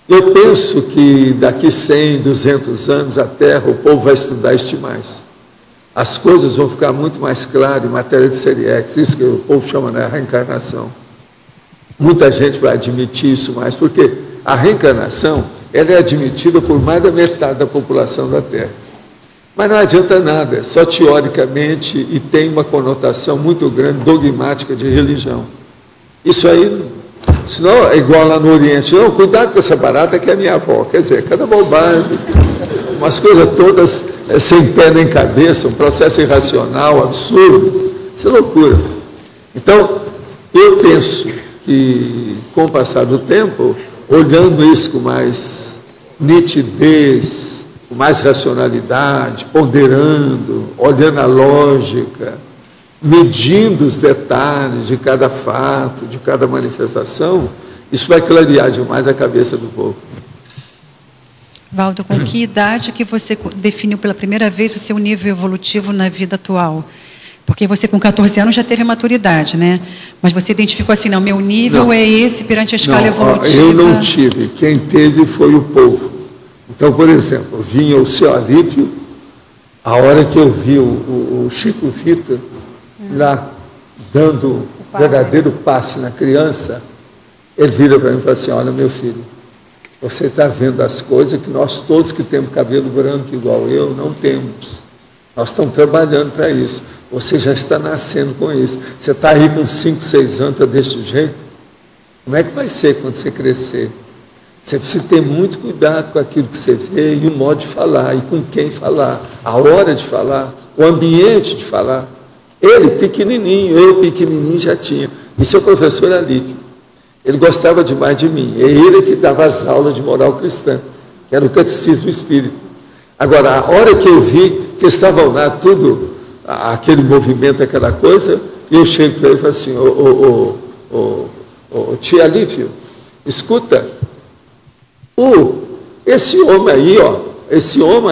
Eu penso que daqui 100, 200 anos, a Terra, o povo vai estudar estimais. As coisas vão ficar muito mais claras em matéria de Seriex, isso que o povo chama de reencarnação. Muita gente vai admitir isso mais, porque a reencarnação ela é admitida por mais da metade da população da Terra. Mas não adianta nada, só teoricamente, e tem uma conotação muito grande, dogmática de religião. Isso aí, senão é igual lá no Oriente, não, cuidado com essa barata que é a minha avó, quer dizer, cada bobagem, umas coisas todas sem pé nem cabeça, um processo irracional, absurdo, isso é loucura. Então, eu penso que, com o passar do tempo, olhando isso com mais nitidez, com mais racionalidade, ponderando, olhando a lógica, medindo os detalhes de cada fato, de cada manifestação, isso vai clarear demais a cabeça do povo. Valdo, com que idade que você definiu pela primeira vez o seu nível evolutivo na vida atual? Porque você com 14 anos já teve a maturidade, né? Mas você identificou assim, não, meu nível é esse perante a escala evolutiva. Eu não tive, quem teve foi o povo. Então, por exemplo, vinha o seu Alípio, a hora que eu vi o Chico Vitor lá, dando verdadeiro passe na criança, ele vira para mim e fala assim, olha, meu filho, você está vendo as coisas que nós todos que temos cabelo branco igual eu, não temos. Nós estamos trabalhando para isso. Você já está nascendo com isso. Você está aí com 5, 6 anos, está desse jeito. Como é que vai ser quando você crescer? Você precisa ter muito cuidado com aquilo que você vê e o modo de falar, e com quem falar, a hora de falar, o ambiente de falar. Ele, pequenininho, eu pequenininho já tinha. E seu professor Alípio, ele gostava demais de mim. É ele que dava as aulas de moral cristã, que era o catecismo espírita. Agora, a hora que eu vi que estavam lá tudo, aquele movimento, aquela coisa, eu chego para ele e falo assim, tio Alípio, escuta, esse homem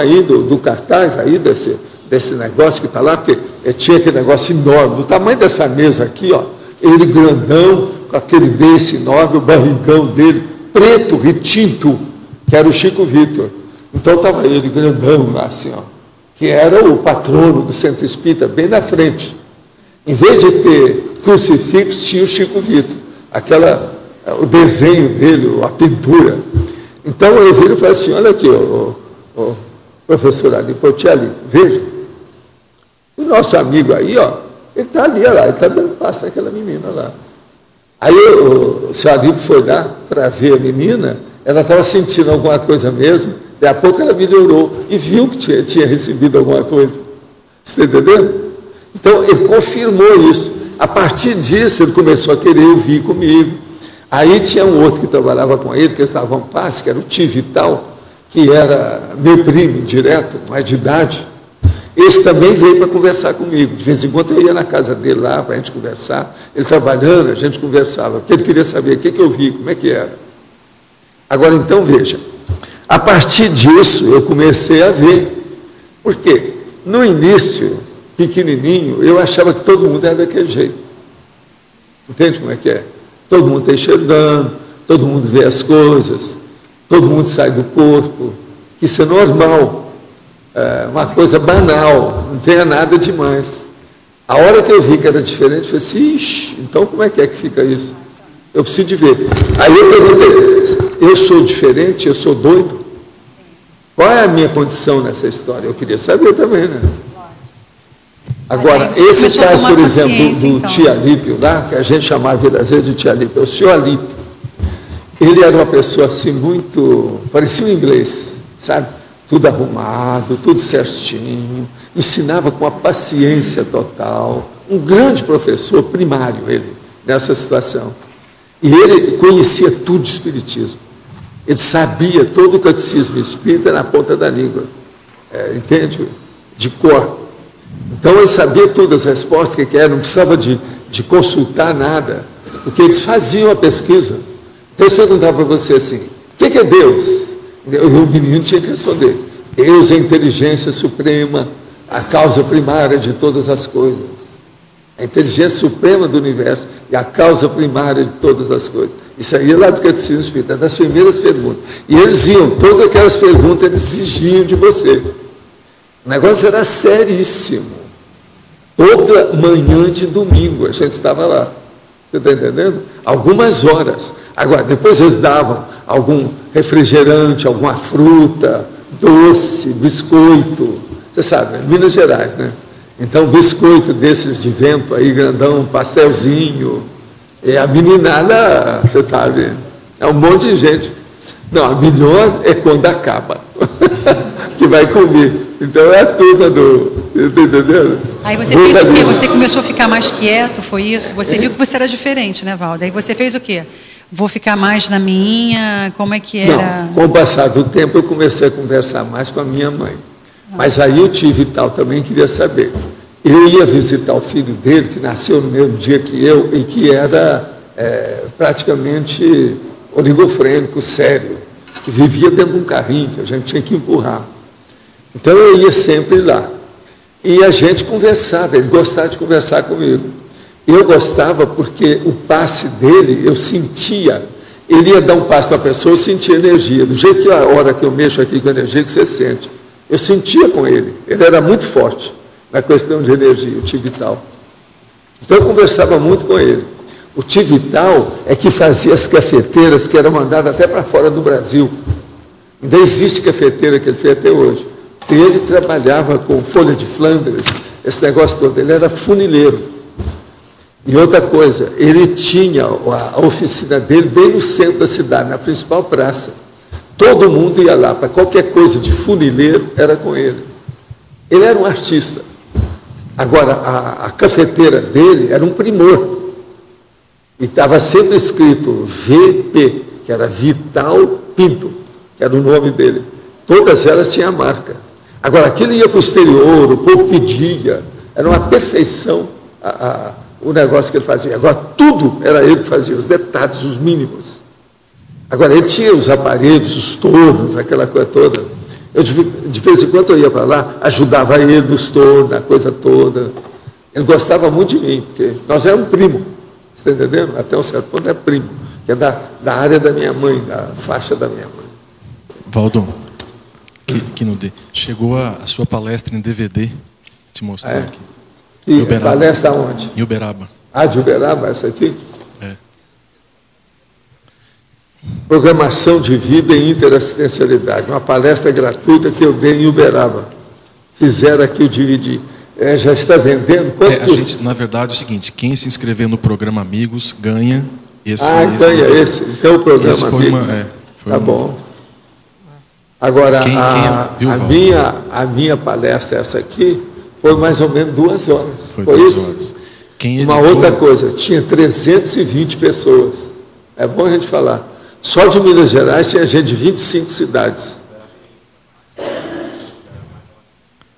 aí do cartaz aí, desse negócio que está lá, porque tinha aquele negócio enorme, do tamanho dessa mesa aqui, ó, ele grandão, com aquele beiço enorme, o barrigão dele, preto, retinto, que era o Chico Vitor. Então estava ele grandão lá, assim, ó, que era o patrono do Centro Espírita, bem na frente. Em vez de ter crucifixo, tinha o Chico Vitor, o desenho dele, a pintura. Então eu vi e falei assim, olha aqui, professor ali, tia ali, veja, o nosso amigo aí, ó, ele está ali, ó lá, ele está dando passo naquela menina lá. Aí o seu Alípio foi lá para ver a menina, ela estava sentindo alguma coisa mesmo, daí a pouco ela melhorou e viu que tinha recebido alguma coisa. Você está entendendo? Então ele confirmou isso. A partir disso ele começou a querer ouvir comigo. Aí tinha um outro que trabalhava com ele, que estava em paz, que era o tio Vital, que era meu primo direto, mais de idade. Esse também veio para conversar comigo. De vez em quando eu ia na casa dele lá para a gente conversar. Ele trabalhando, a gente conversava, porque ele queria saber o que eu vi, como é que era. Agora, então, veja, a partir disso eu comecei a ver. Por quê? No início, pequenininho, eu achava que todo mundo era daquele jeito. Entende como é que é? Todo mundo está enxergando, todo mundo vê as coisas, todo mundo sai do corpo. Isso é normal, é uma coisa banal, não tem nada demais. A hora que eu vi que era diferente, eu falei assim, ixi, então como é que fica isso? Eu preciso de ver. Aí eu perguntei, eu sou diferente, eu sou doido? Qual é a minha condição nessa história? Eu queria saber também, né? Agora, esse caso, por exemplo, do Tia Alípio lá, que a gente chamava ele às vezes de Tia Alípio, o senhor Alípio, ele era uma pessoa assim muito, parecia um inglês, sabe? Tudo arrumado, tudo certinho, ensinava com a paciência total, um grande professor primário ele, nessa situação. E ele conhecia tudo de espiritismo. Ele sabia todo o catecismo espírita na ponta da língua, entende? De cor. Então ele sabia todas as respostas que era, não precisava de consultar nada, porque eles faziam a pesquisa. Então eles perguntavam para você assim, o que é Deus? E o menino tinha que responder, Deus é a inteligência suprema, a causa primária de todas as coisas. A inteligência suprema do universo e a causa primária de todas as coisas. Isso aí é lá do Catecismo Espírita, das primeiras perguntas. E eles iam, todas aquelas perguntas eles exigiam de você. O negócio era seríssimo. Toda manhã de domingo a gente estava lá. Você está entendendo? Algumas horas. Agora, depois eles davam algum refrigerante, alguma fruta, doce, biscoito. Você sabe, Minas Gerais, né? Então, biscoito desses de vento aí, grandão, pastelzinho. E a meninada, você sabe, é um monte de gente. Não, a melhor é quando acaba, que vai comer. Então, é a turma do... Está entendendo? Aí você fez o quê? Você começou a ficar mais quieto, foi isso? Você viu que você era diferente, né, Valdo? Aí você fez o quê? Vou ficar mais na minha? Como é que era? Não, com o passar do tempo, eu comecei a conversar mais com a minha mãe. Mas aí eu tive e tal, também queria saber. Eu ia visitar o filho dele, que nasceu no mesmo dia que eu, e que era praticamente oligofrênico, sério, que vivia dentro de um carrinho, que a gente tinha que empurrar. Então eu ia sempre lá. E a gente conversava, ele gostava de conversar comigo. Eu gostava porque o passe dele, eu sentia, ele ia dar um passe para a pessoa, eu sentia energia, do jeito que a hora que eu mexo aqui com a energia que você sente. Eu sentia com ele era muito forte na questão de energia, o Tio Vital. Então eu conversava muito com ele. O Tio Vital é que fazia as cafeteiras que eram mandadas até para fora do Brasil. Ainda existe cafeteira que ele fez até hoje. Ele trabalhava com folha de Flandres, esse negócio todo, ele era funileiro. E outra coisa, ele tinha a oficina dele bem no centro da cidade, na principal praça. Todo mundo ia lá, para qualquer coisa de funileiro, era com ele. Ele era um artista. Agora, a cafeteira dele era um primor. E estava sempre escrito VP, que era Vital Pinto, que era o nome dele. Todas elas tinham a marca. Agora, aquilo ia para o exterior, o povo pedia, era uma perfeição o negócio que ele fazia. Agora, tudo era ele que fazia, os detalhes, os mínimos. Agora, ele tinha os aparelhos, os tornos, aquela coisa toda. Eu, de vez em quando, eu ia para lá, ajudava ele nos tornos, na coisa toda. Ele gostava muito de mim, porque nós éramos primo, você está entendendo? Até um certo ponto é primo, que é da área da minha mãe, da faixa da minha mãe. Valdo, que no D. Chegou a sua palestra em DVD, te mostrou aqui. E palestra onde? Em Uberaba. Ah, de Uberaba, essa aqui? É. Programação de vida e interassistencialidade. Uma palestra gratuita que eu dei em Uberaba. Fizeram aqui o DVD. Já está vendendo? Quanto custa? Gente, na verdade, é o seguinte, quem se inscrever no programa Amigos ganha esse. Ganha esse. Então o programa Amigos. Tá bom. Agora, a minha palestra, essa aqui, foi mais ou menos 2 horas. Foi isso? 2 horas. Uma outra coisa, tinha 320 pessoas. É bom a gente falar. Só de Minas Gerais tinha gente de 25 cidades.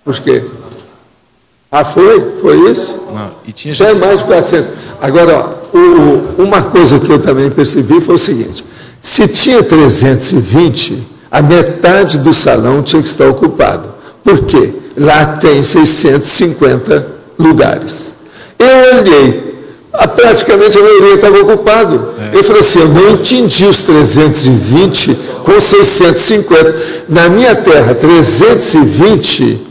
Por quê? Ah, foi isso? Não, e tinha Já é gente... mais de 400. Agora, ó, uma coisa que eu também percebi foi o seguinte: se tinha 320, a metade do salão tinha que estar ocupado. Por quê? Lá tem 650 lugares. Eu olhei, praticamente a maioria estava ocupado. Eu falei assim, eu não entendi os 320 com 650. Na minha terra, 320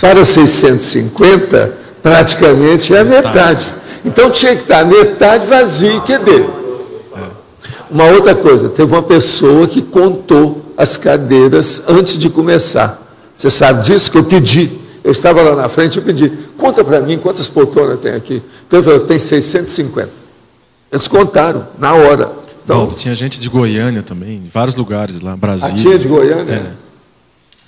para 650, praticamente é a metade. Então tinha que estar a metade vazia e QD. Uma outra coisa, teve uma pessoa que contou as cadeiras antes de começar. Você sabe disso? Que eu pedi. Eu estava lá na frente, eu pedi, conta para mim quantas poltronas tem aqui. Então, eu falei, tem 650. Eles contaram, na hora. Então, tinha gente de Goiânia também, em vários lugares lá, Brasília. Tinha de Goiânia?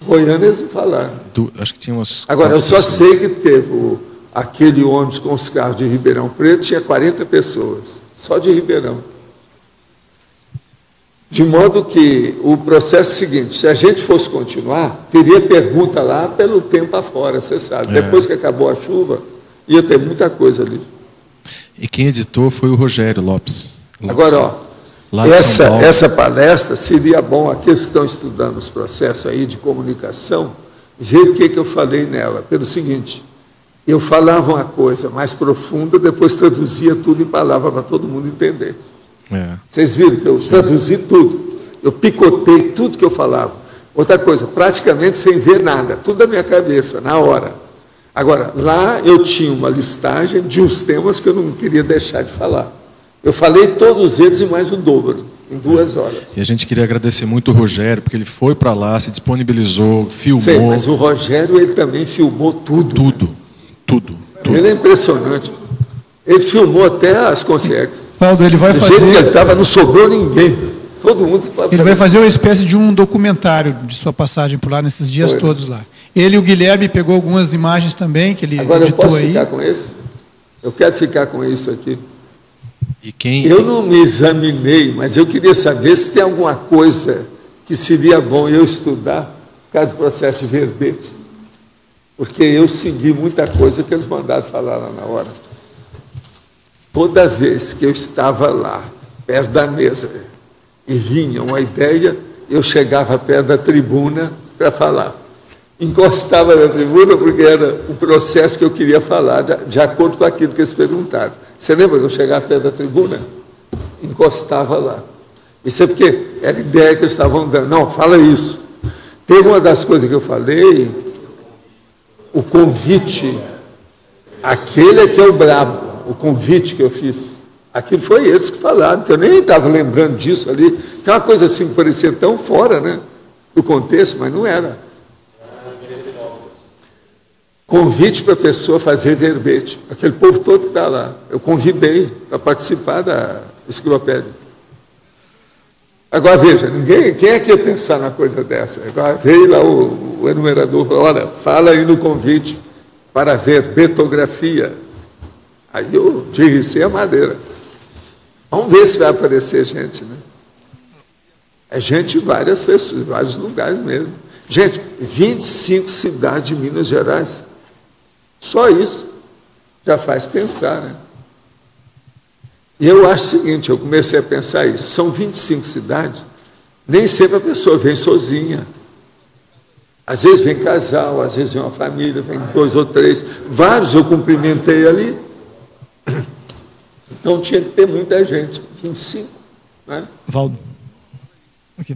Goiânia eles falaram. Acho que tinha umas... Agora, eu só sei que teve aquele ônibus com os carros de Ribeirão Preto, tinha 40 pessoas, só de Ribeirão. De modo que o processo é o seguinte, se a gente fosse continuar, teria pergunta lá pelo tempo afora, você sabe. Depois que acabou a chuva, ia ter muita coisa ali. E quem editou foi o Rogério Lopes. Agora, ó, essa palestra seria bom, aqueles que estão estudando os processos aí de comunicação, ver o que eu falei nela. Pelo seguinte, eu falava uma coisa mais profunda, depois traduzia tudo em palavras para todo mundo entender. Vocês viram que eu traduzi tudo, eu picotei tudo que eu falava. Outra coisa, praticamente sem ver nada, tudo da minha cabeça, na hora. Agora, lá eu tinha uma listagem de uns temas que eu não queria deixar de falar. Eu falei todos eles e mais o dobro, em 2 horas. E a gente queria agradecer muito o Rogério, porque ele foi para lá, se disponibilizou, filmou. Sei, mas o Rogério, ele também filmou tudo. Tudo. Ele é impressionante. Ele filmou até as consciências. Paulo, ele vai fazer... Do jeito que ele estava, não sobrou ninguém. Todo mundo... Ele vai fazer uma espécie de um documentário de sua passagem por lá, nesses dias todos lá. Ele e o Guilherme pegou algumas imagens também, que ele Agora, editou aí. Agora, eu posso ficar com esse? Eu quero ficar com isso aqui. E quem... Eu não me examinei, mas eu queria saber se tem alguma coisa que seria bom eu estudar por causa do processo de verbete. Porque eu segui muita coisa que eles mandaram falar lá na hora. Toda vez que eu estava lá, perto da mesa, e vinha uma ideia, eu chegava perto da tribuna para falar. Encostava na tribuna porque era o processo que eu queria falar, de acordo com aquilo que eles perguntaram. Você lembra que eu chegava perto da tribuna? Encostava lá. Isso é porque era a ideia que eu estava dando. Não, fala isso. Teve uma das coisas que eu falei, o convite, aquele é que é o brabo. O convite que eu fiz, aquilo foi eles que falaram, que eu nem estava lembrando disso ali, que é uma coisa assim que parecia tão fora, né, do contexto, mas não era. Convite para a pessoa fazer verbete, aquele povo todo que está lá, eu convidei para participar da enciclopédia. Agora veja, quem é que ia pensar numa coisa dessa? Agora veio lá o enumerador, falou, olha, fala aí no convite para verbetografia. Aí eu derricei a madeira. Vamos ver se vai aparecer gente, né? É gente de várias pessoas, vários lugares mesmo. Gente, 25 cidades de Minas Gerais. Só isso já faz pensar, né? E eu acho o seguinte, eu comecei a pensar isso, são 25 cidades, nem sempre a pessoa vem sozinha. Às vezes vem casal, às vezes vem uma família, vem 2 ou 3, vários eu cumprimentei ali. Então tinha que ter muita gente, 25, né? Valdo. Aqui.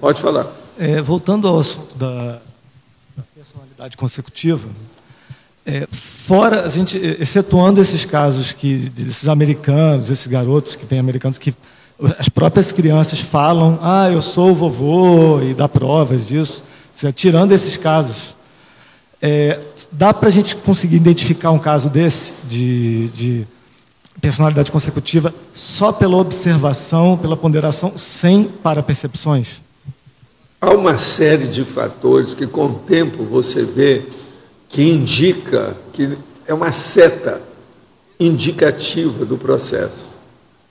Pode falar. Voltando ao assunto da personalidade consecutiva, fora, a gente, excetuando esses casos desses americanos, esses garotos que têm americanos, que as próprias crianças falam, eu sou o vovô, e dá provas disso, tirando esses casos, dá para a gente conseguir identificar um caso desse, de personalidade consecutiva, só pela observação, pela ponderação, sem parapercepções? Há uma série de fatores que, com o tempo, você vê que indica, que é uma seta indicativa do processo.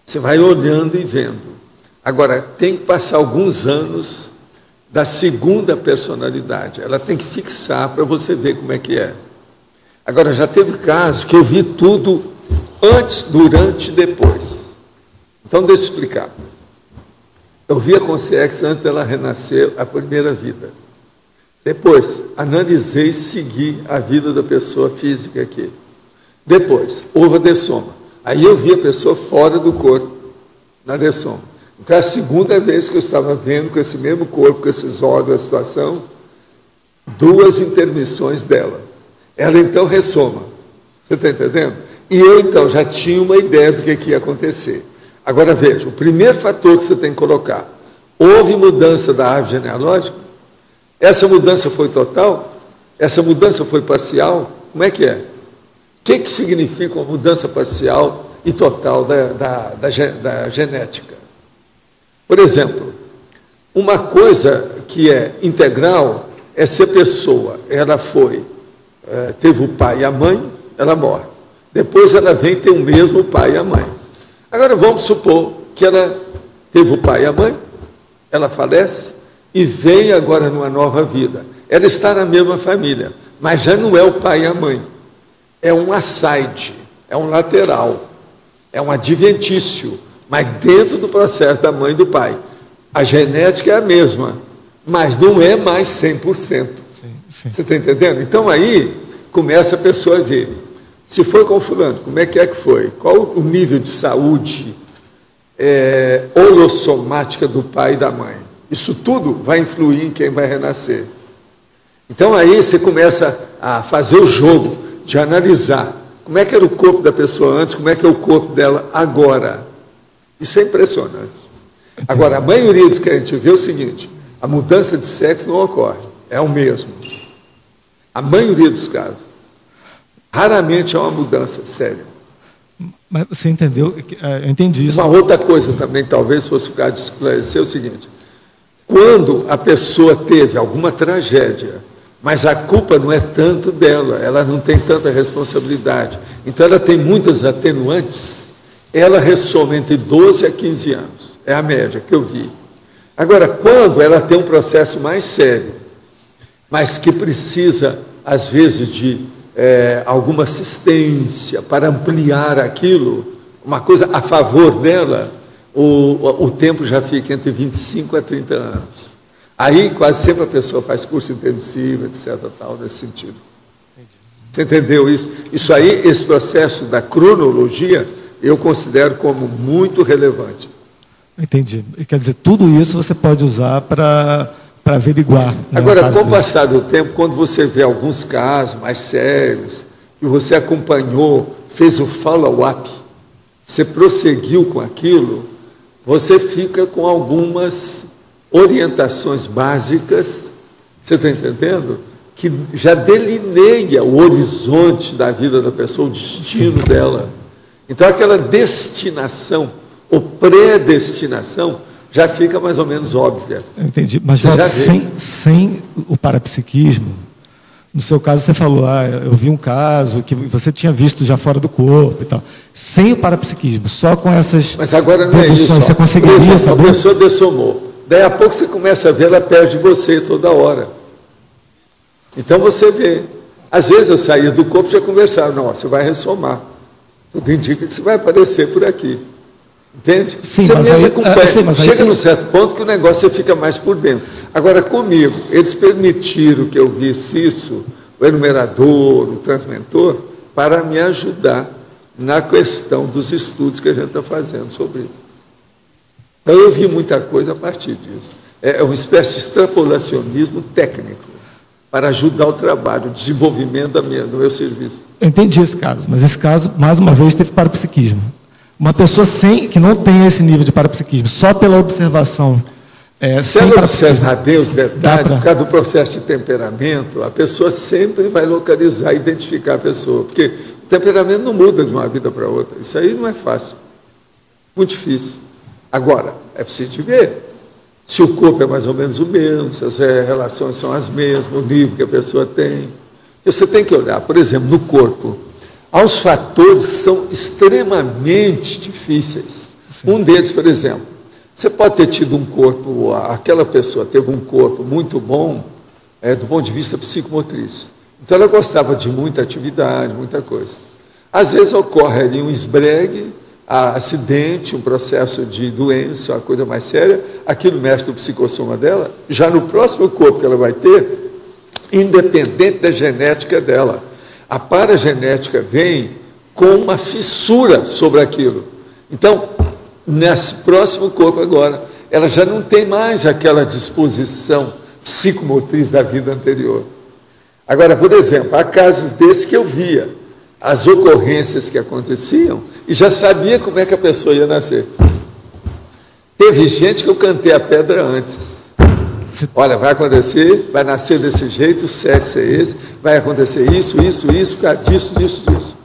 Você vai olhando e vendo. Agora, tem que passar alguns anos da segunda personalidade. Ela tem que fixar para você ver como é que é. Agora, já teve casos que eu vi tudo antes, durante e depois. Então, deixa eu explicar. Eu vi a consciência antes dela renascer a primeira vida. Depois, analisei e segui a vida da pessoa física aqui. Depois, houve a dessoma. Aí eu vi a pessoa fora do corpo, na dessoma. Então, é a segunda vez que eu estava vendo com esse mesmo corpo, com esses órgãos, a situação, 2 intermissões dela. Ela, então, ressoma. Você está entendendo? E eu, então, já tinha uma ideia do que ia acontecer. Agora, veja, o primeiro fator que você tem que colocar, houve mudança da árvore genealógica? Essa mudança foi total? Essa mudança foi parcial? Como é que é? O que significa uma mudança parcial e total da genética? Por exemplo, uma coisa que é integral é se a pessoa ela teve o pai e a mãe, ela morre. Depois ela vem ter o mesmo pai e a mãe. Agora vamos supor que ela teve o pai e a mãe, ela falece e vem agora numa nova vida. Ela está na mesma família, mas já não é o pai e a mãe. É um aside, é um lateral, é um adventício, mas dentro do processo da mãe e do pai. A genética é a mesma, mas não é mais 100%. Sim. Você está entendendo? Então aí começa a pessoa a ver. Se foi com fulano, como é que foi? Qual o nível de saúde holossomática do pai e da mãe? Isso tudo vai influir em quem vai renascer. Então aí você começa a fazer o jogo de analisar como é que era o corpo da pessoa antes, como é que é o corpo dela agora. Isso é impressionante. Agora, a maioria dos que a gente vê é o seguinte, a mudança de sexo não ocorre, é o mesmo. A maioria dos casos. Raramente é uma mudança séria. Mas você entendeu? Eu entendi isso. Uma outra coisa também, talvez fosse o caso de esclarecer, é o seguinte. Quando a pessoa teve alguma tragédia, mas a culpa não é tanto dela, ela não tem tanta responsabilidade, então ela tem muitas atenuantes, ela ressoma entre 12 a 15 anos. É a média que eu vi. Agora, quando ela tem um processo mais sério, mas que precisa, às vezes, de alguma assistência para ampliar aquilo, uma coisa a favor dela, o tempo já fica entre 25 a 30 anos. Aí quase sempre a pessoa faz curso intensivo, etc., tal, nesse sentido. Você entendeu isso? Isso aí, esse processo da cronologia, eu considero como muito relevante. Entendi. Quer dizer, tudo isso você pode usar para averiguar. Agora, com o passar do tempo, quando você vê alguns casos mais sérios, que você acompanhou, fez o follow-up, você prosseguiu com aquilo, você fica com algumas orientações básicas, você está entendendo? Que já delineia o horizonte da vida da pessoa, o destino dela. Então, aquela destinação, ou predestinação, já fica mais ou menos óbvia. Entendi. Mas sem o parapsiquismo, no seu caso você falou, eu vi um caso que você tinha visto já fora do corpo e tal. Sem o parapsiquismo, só com essas Mas agora não é isso. Você conseguiria saber? A pessoa dessomou. Daí a pouco você começa a ver, ela perde você toda hora. Então você vê. Às vezes eu saía do corpo e já conversava. Não, você vai ressomar. Tudo indica que você vai aparecer por aqui. Entende? Sim, você mas mesmo aí, acompanha. Chega aí... num certo ponto que o negócio você fica mais por dentro. Agora, comigo, eles permitiram que eu visse isso, o enumerador, o transmentor, para me ajudar na questão dos estudos que a gente está fazendo sobre isso. Então, eu vi muita coisa a partir disso. É uma espécie de extrapolacionismo técnico para ajudar o trabalho, o desenvolvimento do meu serviço. Eu entendi esse caso, mas esse caso, mais uma vez, teve parapsiquismo. Uma pessoa que não tem esse nível de parapsiquismo, só pela observação. Se ela observar bem os detalhes, por causa do processo de temperamento, a pessoa sempre vai localizar, identificar a pessoa. Porque o temperamento não muda de uma vida para outra. Isso aí não é fácil. Muito difícil. Agora, é preciso ver se o corpo é mais ou menos o mesmo, se as relações são as mesmas, o nível que a pessoa tem. Você tem que olhar, por exemplo, no corpo, aos fatores que são extremamente difíceis. Sim. Um deles, por exemplo, Você pode ter tido um corpo, aquela pessoa teve um corpo muito bom, do ponto de vista psicomotriz. Então ela gostava de muita atividade, muita coisa. Às vezes ocorre ali um esbregue, acidente, um processo de doença, uma coisa mais séria, aquilo mexe no psicossoma dela, já no próximo corpo que ela vai ter, independente da genética dela. A paragenética vem com uma fissura sobre aquilo. Então, nesse próximo corpo agora, ela já não tem mais aquela disposição psicomotriz da vida anterior. Agora, por exemplo, há casos desses que eu via as ocorrências que aconteciam e já sabia como é que a pessoa ia nascer. Teve gente que eu cantei a pedra antes. Olha, vai acontecer, vai nascer desse jeito, o sexo é esse, vai acontecer isso, por causa disso.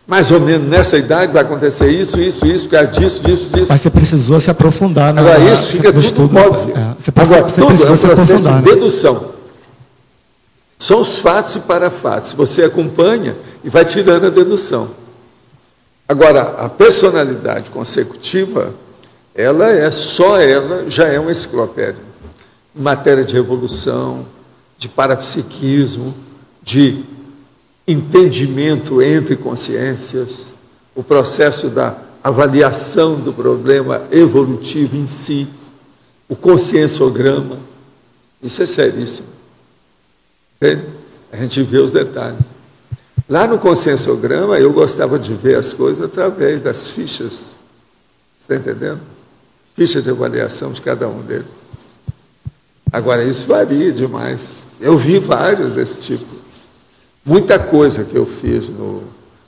Mais ou menos nessa idade vai acontecer isso, por causa disso. Mas você precisou se aprofundar. Agora, isso fica tudo óbvio. Agora, tudo é um processo de dedução. São os fatos e parafatos. Você acompanha e vai tirando a dedução. Agora, a personalidade consecutiva, só ela já é uma enciclopédia. Em matéria de evolução, de parapsiquismo, de entendimento entre consciências, o processo da avaliação do problema evolutivo em si, o conscienciograma, isso é seríssimo. Entende? A gente vê os detalhes. Lá no conscienciograma, eu gostava de ver as coisas através das fichas. Está entendendo? Ficha de avaliação de cada um deles. Agora, isso varia demais. Eu vi vários desse tipo. Muita coisa que eu fiz no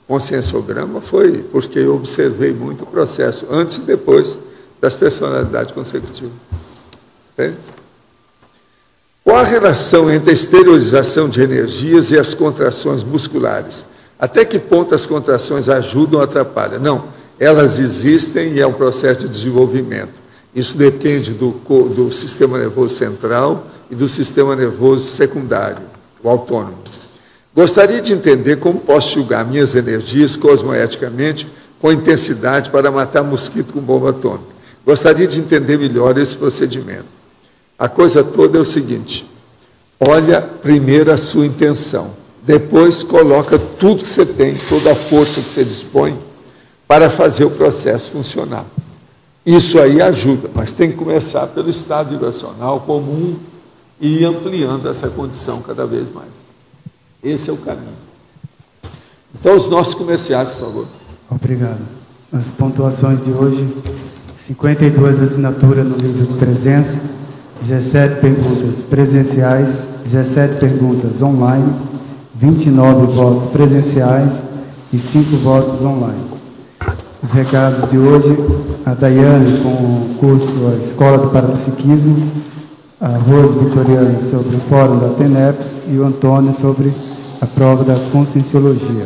conscienciograma foi porque eu observei muito o processo, antes e depois das personalidades consecutivas. Entende? Qual a relação entre a exteriorização de energias e as contrações musculares? Até que ponto as contrações ajudam ou atrapalham? Não, elas existem e é um processo de desenvolvimento. Isso depende do sistema nervoso central e do sistema nervoso secundário, o autônomo. Gostaria de entender como posso julgar minhas energias cosmoeticamente com intensidade para matar mosquito com bomba atômica. Gostaria de entender melhor esse procedimento. A coisa toda é o seguinte: olha primeiro a sua intenção, depois coloca tudo que você tem, toda a força que você dispõe para fazer o processo funcionar. Isso aí ajuda, mas tem que começar pelo estado vibracional comum e ir ampliando essa condição cada vez mais. Esse é o caminho. Então, os nossos comerciais, por favor. Obrigado. As pontuações de hoje: 52 assinaturas no livro de presença, 17 perguntas presenciais, 17 perguntas online, 29 votos presenciais e 5 votos online. Os recados de hoje: a Daiane com o curso A Escola do Parapsiquismo, a Rose Vitoriano sobre o Fórum da TENEPS e o Antônio sobre a prova da Conscienciologia.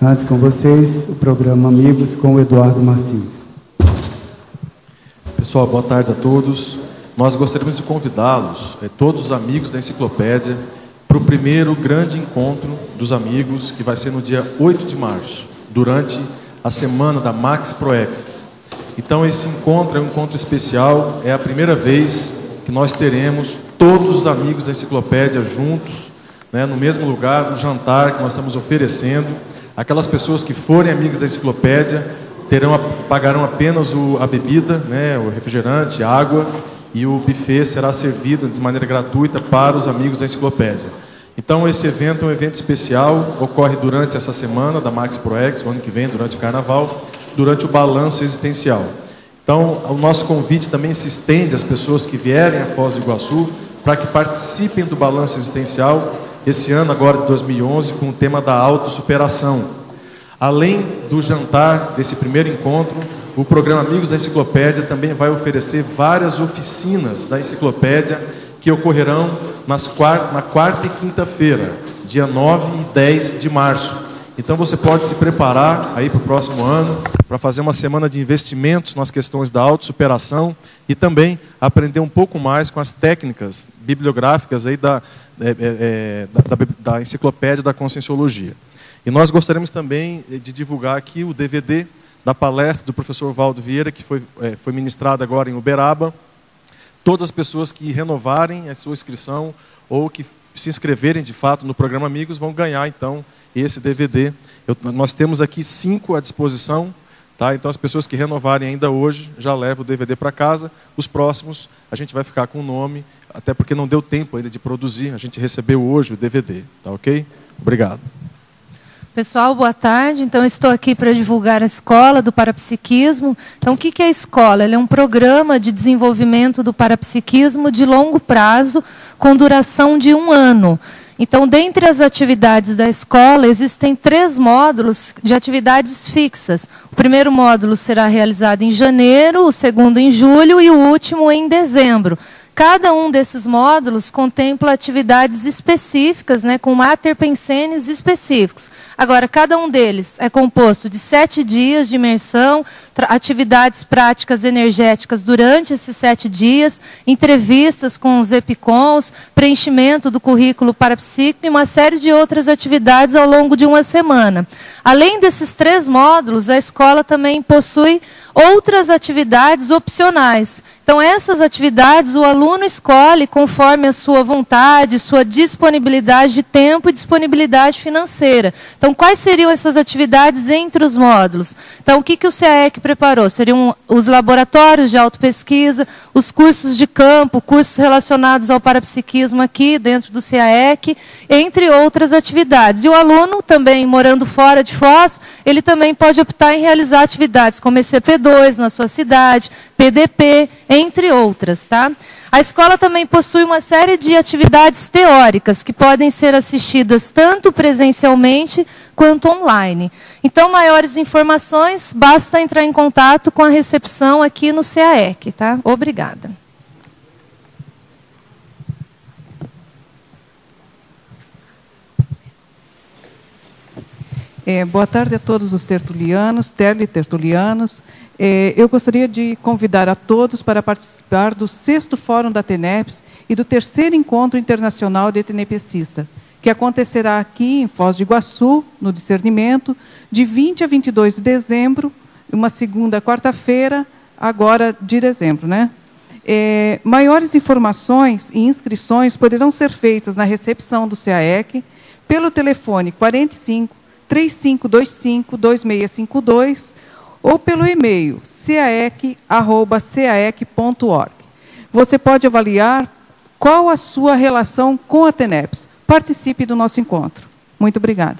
Antes com vocês, o programa Amigos com o Eduardo Martins. Pessoal, boa tarde a todos. Nós gostaríamos de convidá-los, todos os amigos da Enciclopédia, para o primeiro grande encontro dos amigos, que vai ser no dia 8 de março, durante a semana da Max Proexis. Então, esse encontro é um encontro especial, é a primeira vez que nós teremos todos os amigos da Enciclopédia juntos, né, no mesmo lugar, no jantar que nós estamos oferecendo. Aquelas pessoas que forem amigos da Enciclopédia pagarão apenas a bebida, né, o refrigerante, água, e o buffet será servido de maneira gratuita para os amigos da Enciclopédia. Então, esse evento é um evento especial, ocorre durante essa semana da Max Proex, o ano que vem, durante o Carnaval, durante o balanço existencial. Então, o nosso convite também se estende às pessoas que vierem a Foz do Iguaçu para que participem do balanço existencial, esse ano agora de 2011, com o tema da autossuperação. Além do jantar desse primeiro encontro, o programa Amigos da Enciclopédia também vai oferecer várias oficinas da Enciclopédia que ocorrerão na quarta e quinta-feira, dia 9 e 10 de março. Então você pode se preparar aí para o próximo ano, para fazer uma semana de investimentos nas questões da autossuperação e também aprender um pouco mais com as técnicas bibliográficas aí da Enciclopédia da Conscienciologia. E nós gostaríamos também de divulgar aqui o DVD da palestra do professor Valdo Vieira, que foi ministrada agora em Uberaba. Todas as pessoas que renovarem a sua inscrição ou que se inscreverem de fato no programa Amigos vão ganhar então esse DVD. Nós temos aqui 5 à disposição, tá? Então as pessoas que renovarem ainda hoje já levam o DVD para casa. Os próximos a gente vai ficar com o nome, até porque não deu tempo ainda de produzir. A gente recebeu hoje o DVD, tá ok? Obrigado. Pessoal, boa tarde. Então, eu estou aqui para divulgar a Escola do Parapsiquismo. Então, o que é a escola? Ela é um programa de desenvolvimento do parapsiquismo de longo prazo, com duração de 1 ano. Então, dentre as atividades da escola, existem 3 módulos de atividades fixas. O primeiro módulo será realizado em janeiro, o segundo em julho e o último em dezembro. Cada um desses módulos contempla atividades específicas, né, com mater pensenes específicos. Agora, cada um deles é composto de 7 dias de imersão, atividades práticas energéticas durante esses 7 dias, entrevistas com os EPICONs, preenchimento do currículo parapsíquico e uma série de outras atividades ao longo de 1 semana. Além desses 3 módulos, a escola também possui outras atividades opcionais. Então, essas atividades o aluno escolhe conforme a sua vontade, sua disponibilidade de tempo e disponibilidade financeira. Então, quais seriam essas atividades entre os módulos? Então, o que o CAEC preparou? Seriam os laboratórios de autopesquisa, os cursos de campo, cursos relacionados ao parapsiquismo aqui dentro do CAEC, entre outras atividades. E o aluno, também morando fora de Foz, ele também pode optar em realizar atividades como ECP2 na sua cidade, PDP, entre outras, tá? A escola também possui uma série de atividades teóricas que podem ser assistidas tanto presencialmente quanto online. Então, maiores informações, basta entrar em contato com a recepção aqui no CAEC, tá? Obrigada. Boa tarde a todos os tertulianos, teletertulianos. Eu gostaria de convidar a todos para participar do 6º Fórum da TENEPS e do 3º Encontro Internacional de Tenepecistas, que acontecerá aqui em Foz do Iguaçu, no Discernimento, de 20 a 22 de dezembro, uma segunda quarta-feira, agora de dezembro, né? Maiores informações e inscrições poderão ser feitas na recepção do CAEC pelo telefone 45 3525 2652 ou pelo e-mail caec@caec.org. Você pode avaliar qual a sua relação com a TENEPS. Participe do nosso encontro. Muito obrigada.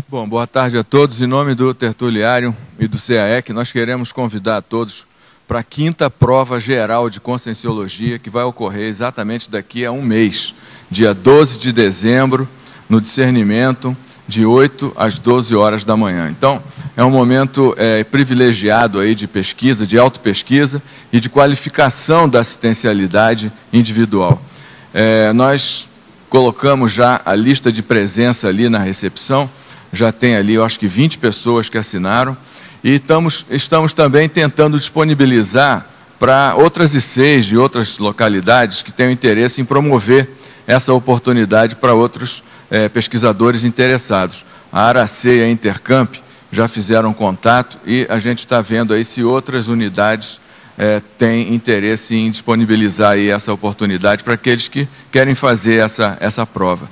Bom, boa tarde a todos. Em nome do Tertuliário e do CAEC, nós queremos convidar a todos para a 5ª prova geral de Conscienciologia, que vai ocorrer exatamente daqui a um mês, dia 12 de dezembro, no Discernimento, de 8 às 12 horas da manhã. Então, é um momento privilegiado aí de pesquisa, de autopesquisa e de qualificação da assistencialidade individual. Nós colocamos já a lista de presença ali na recepção, já tem ali, eu acho que 20 pessoas que assinaram, e estamos também tentando disponibilizar para outras ICs de outras localidades que tenham interesse em promover essa oportunidade para outros pesquisadores interessados. A Arace e a Intercamp já fizeram contato e a gente está vendo aí se outras unidades têm interesse em disponibilizar aí essa oportunidade para aqueles que querem fazer essa prova.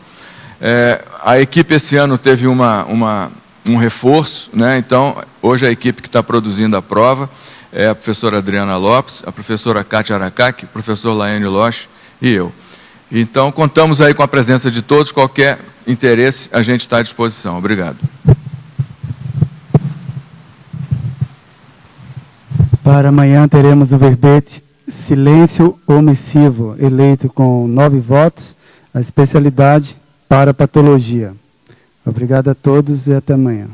A equipe esse ano teve um reforço, né? Então, hoje a equipe que está produzindo a prova é a professora Adriana Lopes, a professora Kátia Aracaque, o professor Laene Loche e eu. Então, contamos aí com a presença de todos, qualquer interesse, a gente está à disposição. Obrigado. Para amanhã teremos o verbete silêncio omissivo, eleito com 9 votos, a especialidade para patologia. Obrigado a todos e até amanhã.